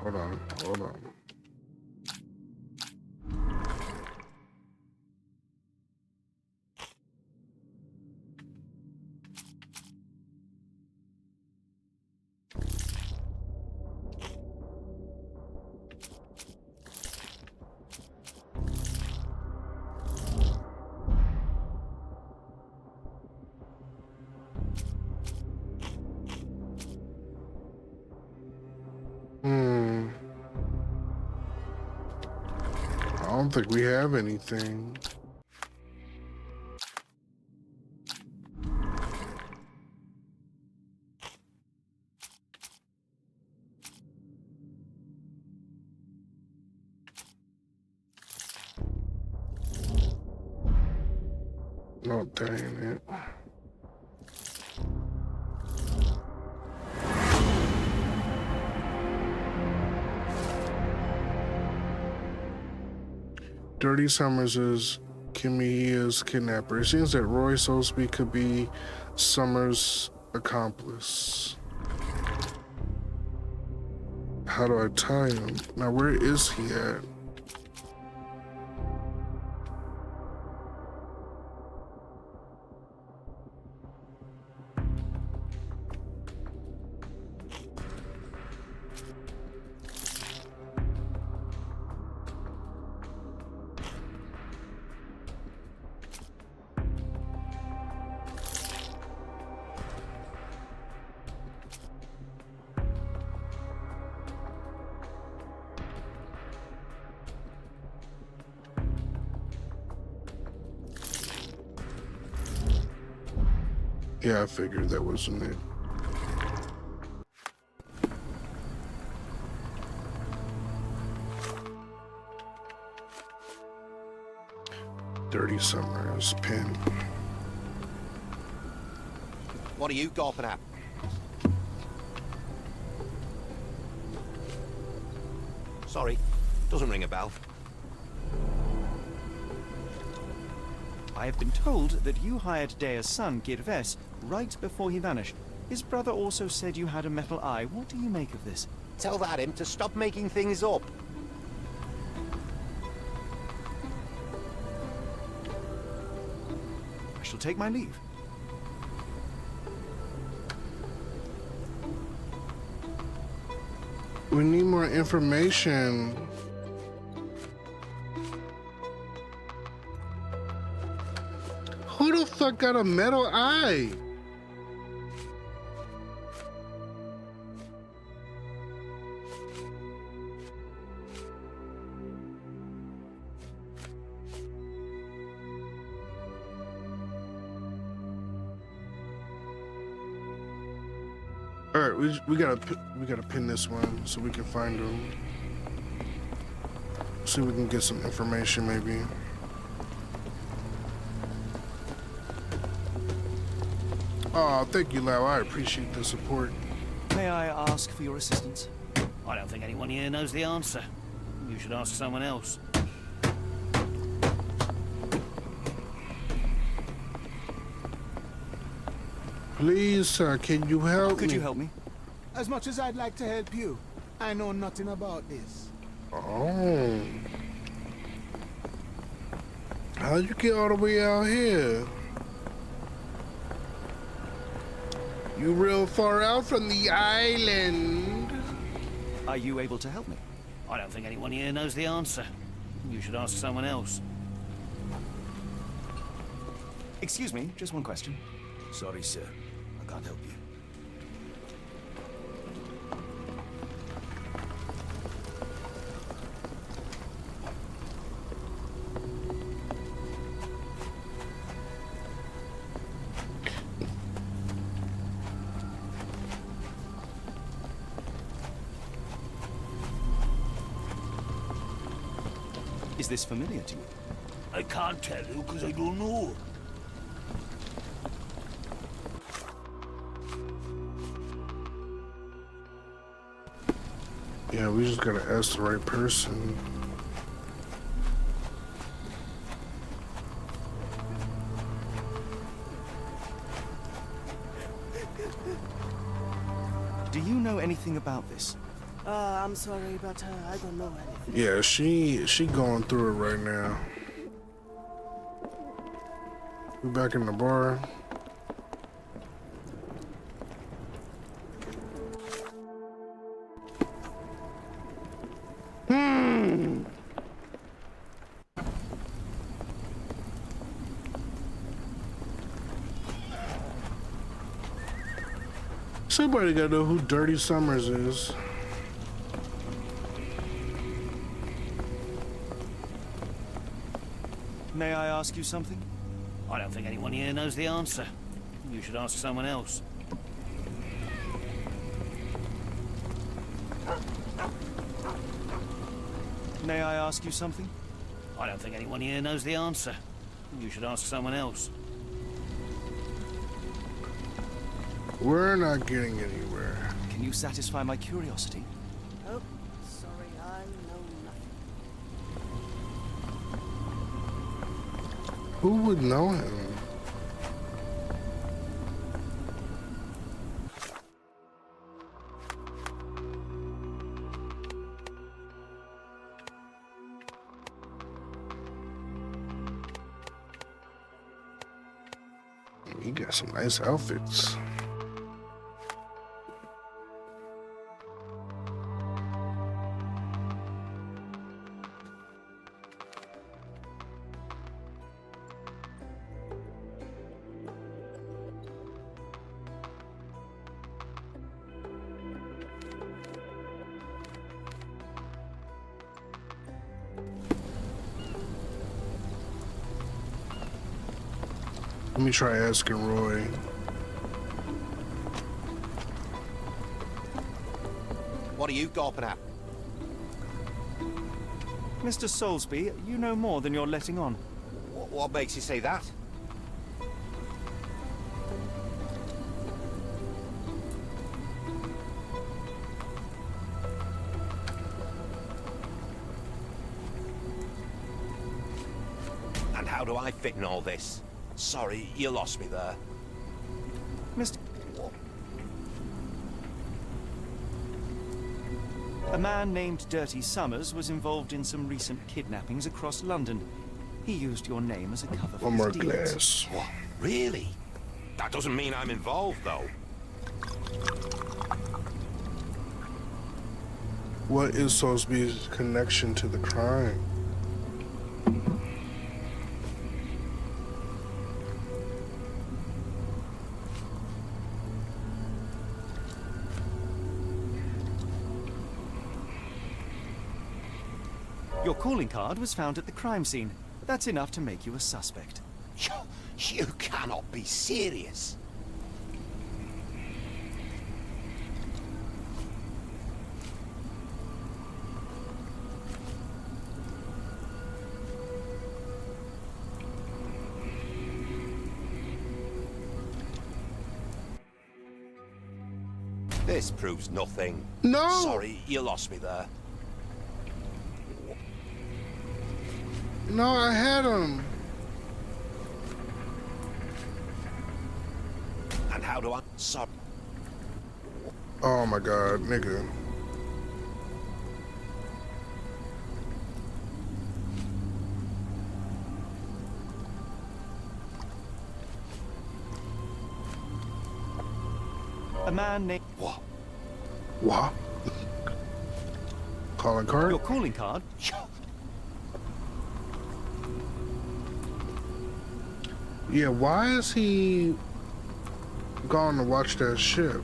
Hold on. I don't think we have anything. Oh, dang it. Dirty Summers is Kimiya's kidnapper. It seems that Roy Soulsby could be Summers' accomplice. How do I tie him? Now, where is he at? Yeah, I figured that wasn't it. Dirty Summers pin. What are you gawping at? Sorry, doesn't ring a bell. I have been told that you hired Dea's son, Girves, right before he vanished. His brother also said you had a metal eye. What do you make of this? Tell that him to stop making things up. I shall take my leave. We need more information. Who the fuck got a metal eye? All right, we gotta pin this one so we can find him. See if we can get some information maybe. Oh, thank you, Lau. I appreciate the support. May I ask for your assistance? I don't think anyone here knows the answer. You should ask someone else. Please, sir, can you help me? Could you help me? As much as I'd like to help you, I know nothing about this. Oh. How'd you get all the way out here? You real far out from the island. Are you able to help me? I don't think anyone here knows the answer. You should ask someone else. Excuse me, just one question. Sorry, sir. I can't help you. Is this familiar to you? I can't tell you because I don't know. Yeah, we just gotta ask the right person. Do you know anything about this? I'm sorry, but I don't know anything. Yeah, she going through it right now. We back in the bar. Somebody gotta know who Dirty Summers is. May I ask you something? I don't think anyone here knows the answer. You should ask someone else. May I ask you something? I don't think anyone here knows the answer. You should ask someone else. We're not getting anywhere. Can you satisfy my curiosity? Oh, sorry, I know nothing. Who would know him? He got some nice outfits. Let me try asking Roy. What are you gawping at? Mr. Soulsby, you know more than you're letting on. What makes you say that? And how do I fit in all this? Sorry, you lost me there. Mr. A man named Dirty Summers was involved in some recent kidnappings across London. He used your name as a cover for One more his deeds. glass. What? Really? That doesn't mean I'm involved, though. What is Soulsby's connection to the crime? Your calling card was found at the crime scene. That's enough to make you a suspect. You cannot be serious. This proves nothing. No! Sorry, you lost me there. No, I had him. And how do I... Sorry. Oh my god, nigga. A man named... What? What? Calling card? Your calling card? Yeah, why is he gone to watch that ship?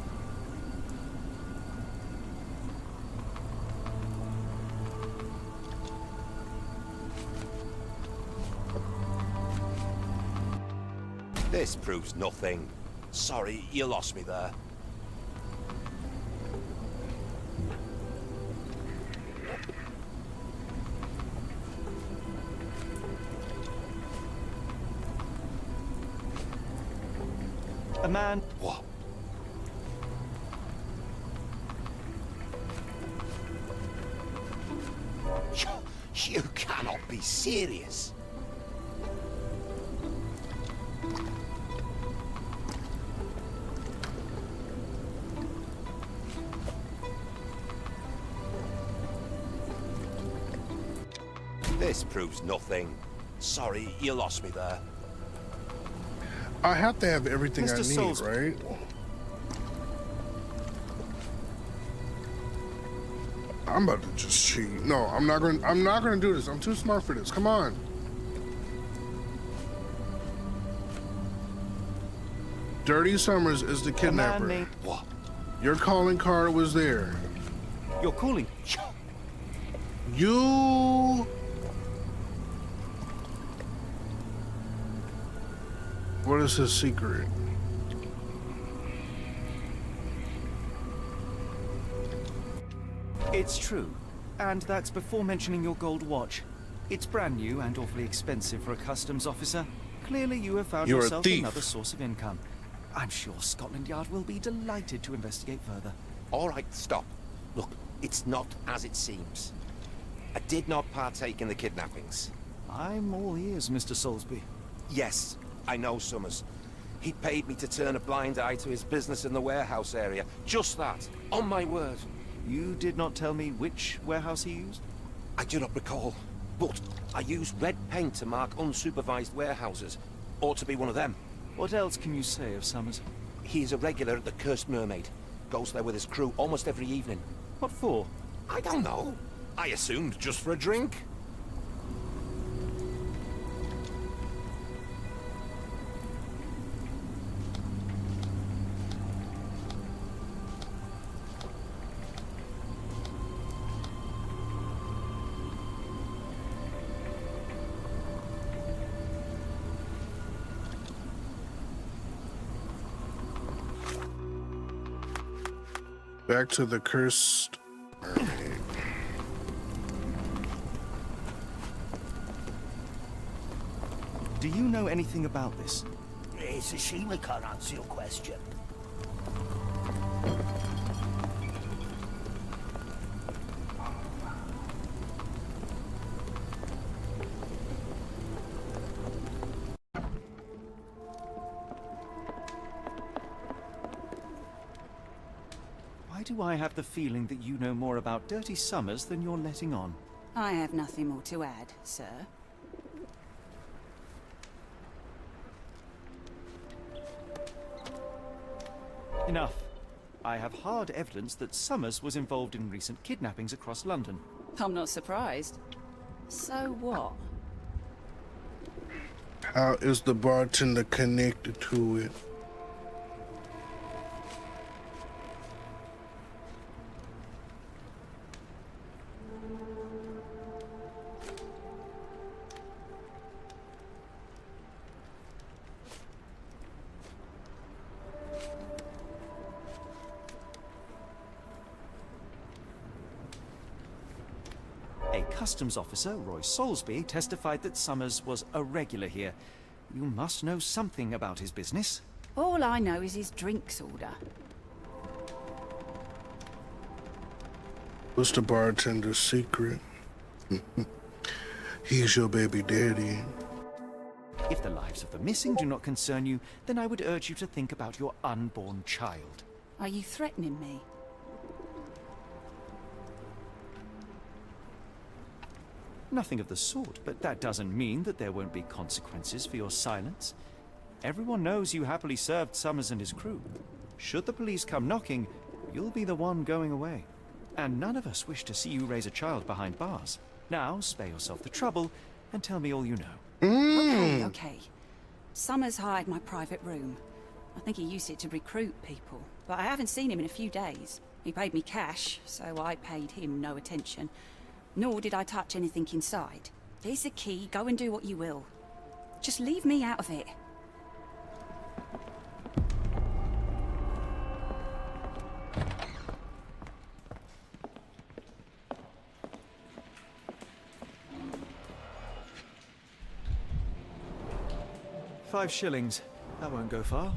This proves nothing. Sorry, you lost me there. A man... What? You cannot be serious. proves nothing. Sorry, you lost me there. I have to have everything I Mr. need, right? I'm about to just cheat. No, I'm not gonna do this. I'm too smart for this. Come on. Dirty Summers is the kidnapper. What? Your calling card was there. You're calling? You... What is his secret? It's true. And that's before mentioning your gold watch. It's brand new and awfully expensive for a customs officer. Clearly you have found You're yourself a thief. another source of income. I'm sure Scotland Yard will be delighted to investigate further. All right, stop. Look, it's not as it seems. I did not partake in the kidnappings. I'm all ears, Mr. Soulsby. Yes, I know Summers. He paid me to turn a blind eye to his business in the warehouse area. Just that, on my word. You did not tell me which warehouse he used? I do not recall, but I used red paint to mark unsupervised warehouses. Ought to be one of them. What else can you say of Summers? He is a regular at the Cursed Mermaid. Goes there with his crew almost every evening. What for? I don't know. I assumed just for a drink. Back to the Cursed Mermaid. Do you know anything about this? It's a shame I can't answer your question. Why do I have the feeling that you know more about Dirty Summers than you're letting on? I have nothing more to add, sir. Enough. I have hard evidence that Summers was involved in recent kidnappings across London. I'm not surprised. So what? How is the bartender connected to it? A customs officer, Roy Soulsby, testified that Summers was a regular here. You must know something about his business. All I know is his drinks order. What's the bartender's secret? He's your baby daddy. If the lives of the missing do not concern you, then I would urge you to think about your unborn child. Are you threatening me? Nothing of the sort, but that doesn't mean that there won't be consequences for your silence. Everyone knows you happily served Summers and his crew. Should the police come knocking, you'll be the one going away. And none of us wish to see you raise a child behind bars. Now, spare yourself the trouble and tell me all you know. Okay. Summers hired my private room. I think he used it to recruit people, but I haven't seen him in a few days. He paid me cash, so I paid him no attention. Nor did I touch anything inside. Here's the key, go and do what you will. Just leave me out of it. £5. That won't go far.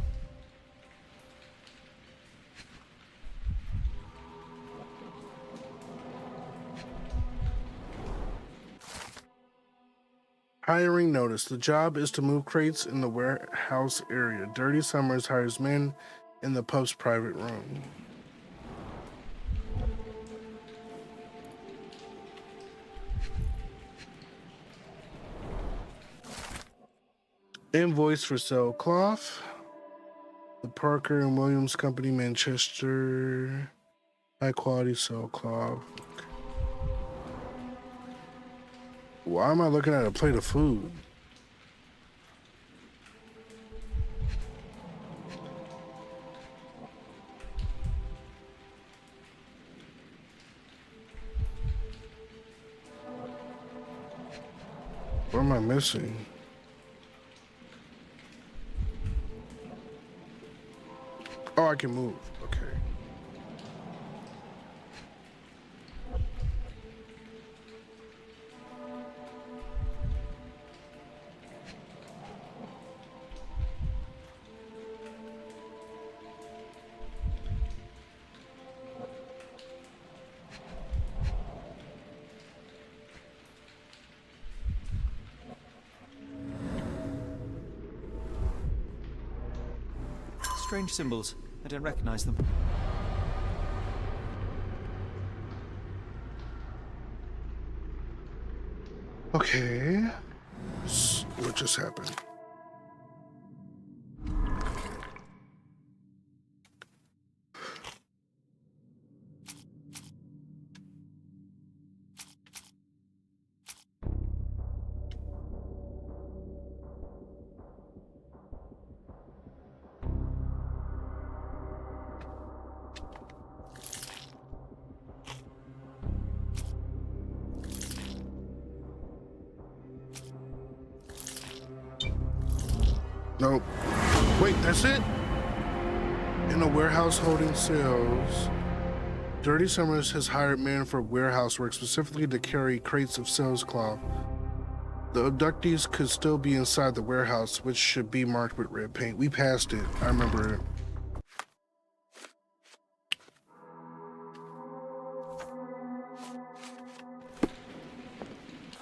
Hiring notice. The job is to move crates in the warehouse area. Dirty Summers hires men in the pub's private room. Invoice for sailcloth. The Parker and Williams Company, Manchester. High quality sailcloth. Why am I looking at a plate of food? What am I missing? Oh, I can move. Okay. Strange symbols. I don't recognize them. Okay. What just happened? Nope. Wait, that's it? In a warehouse holding sales, Dirty Summers has hired men for warehouse work specifically to carry crates of sales cloth. The abductees could still be inside the warehouse, which should be marked with red paint. We passed it. I remember it.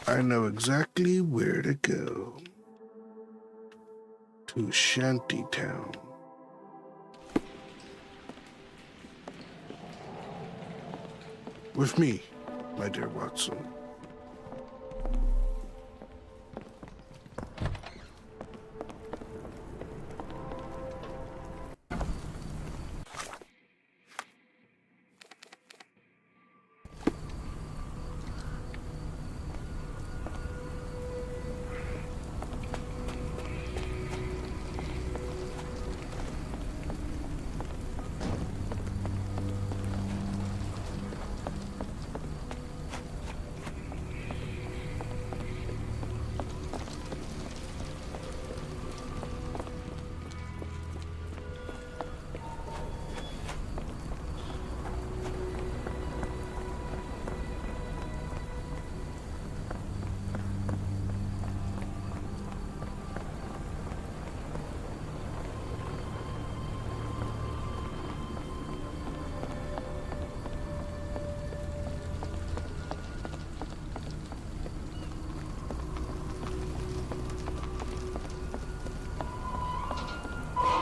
I know exactly where to go. To Shantytown. With me, my dear Watson.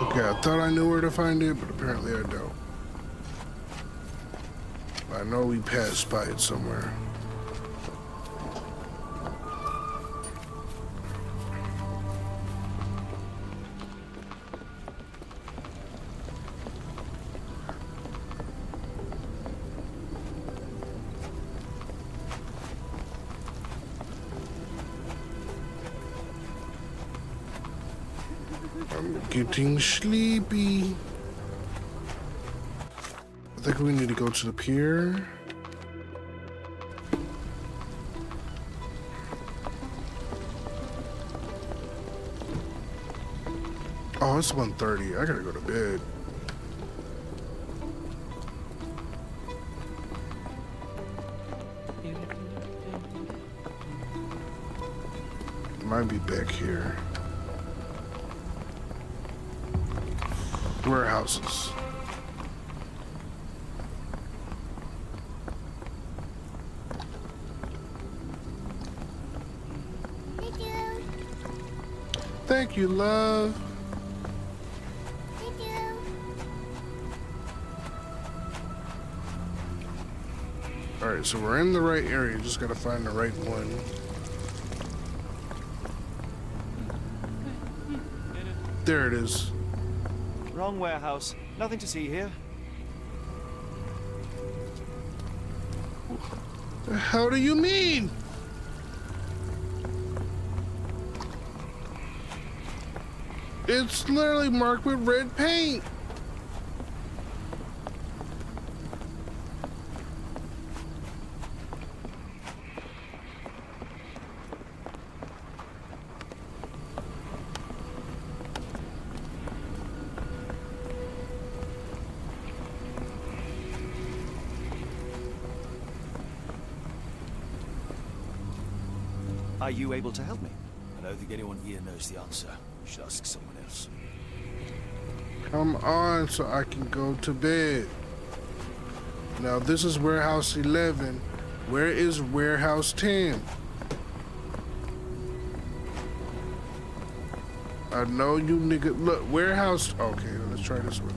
Okay, I thought I knew where to find it, but apparently I don't. I know we passed by it somewhere. I'm getting sleepy. I think we need to go to the pier. Oh, it's 1:30. I gotta go to bed. Might be back here. Warehouses. Thank you. Thank you, love. Thank you. All right, so we're in the right area. Just gotta find the right one. There it is. Wrong warehouse. Nothing to see here. The hell do you mean? It's literally marked with red paint. Are you able to help me? I don't think anyone here knows the answer. You should ask someone else. Come on, so I can go to bed. Now this is warehouse 11. Where is warehouse 10? I know you nigga. Look, warehouse. Okay, let's try this one.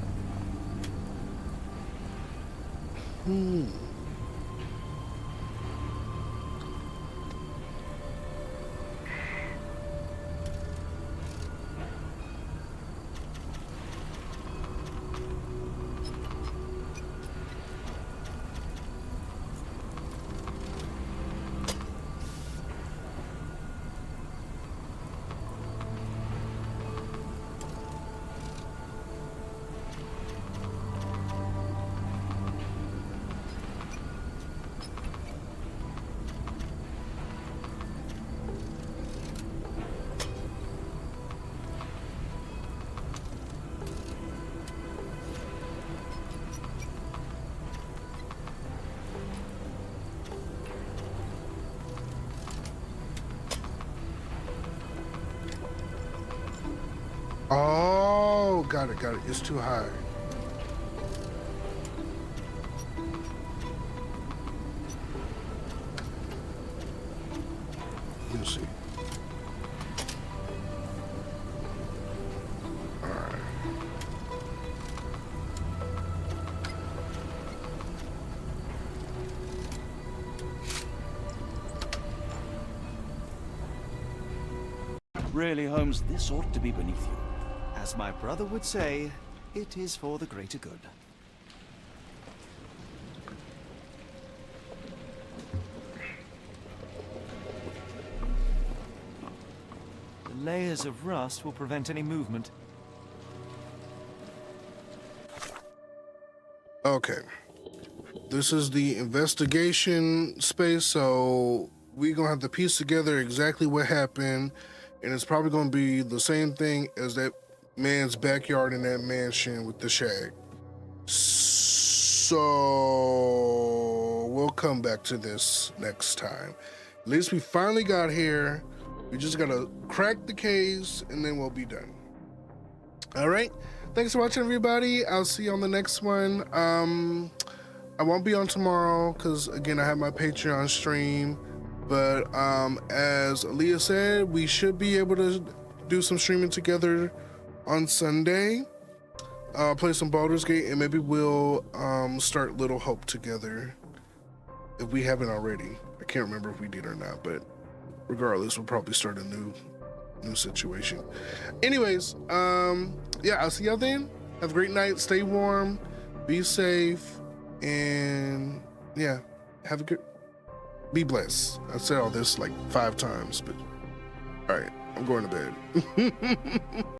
Oh, got it, got it. It's too high. Let's see. All right. Really, Holmes, this ought to be beneath you. As my brother would say, it is for the greater good. The layers of rust will prevent any movement. Okay. This is the investigation space, so we're gonna have to piece together exactly what happened, and it's probably gonna be the same thing as that man's backyard in that mansion with the shack. So we'll come back to this next time. At least we finally got here. We just gotta crack the case and then we'll be done. All right. Thanks for watching, everybody. I'll see you on the next one. I won't be on tomorrow because, again, I have my Patreon stream. But as Aaliyah said, we should be able to do some streaming together on Sunday, play some Baldur's Gate, and maybe we'll start Little Hope together if we haven't already. I can't remember if we did or not, but regardless, we'll probably start a new situation. Anyways, yeah, I'll see y'all then. Have a great night. Stay warm. Be safe. And yeah, have a good. Be blessed. I said all this like 5 times, but all right, I'm going to bed.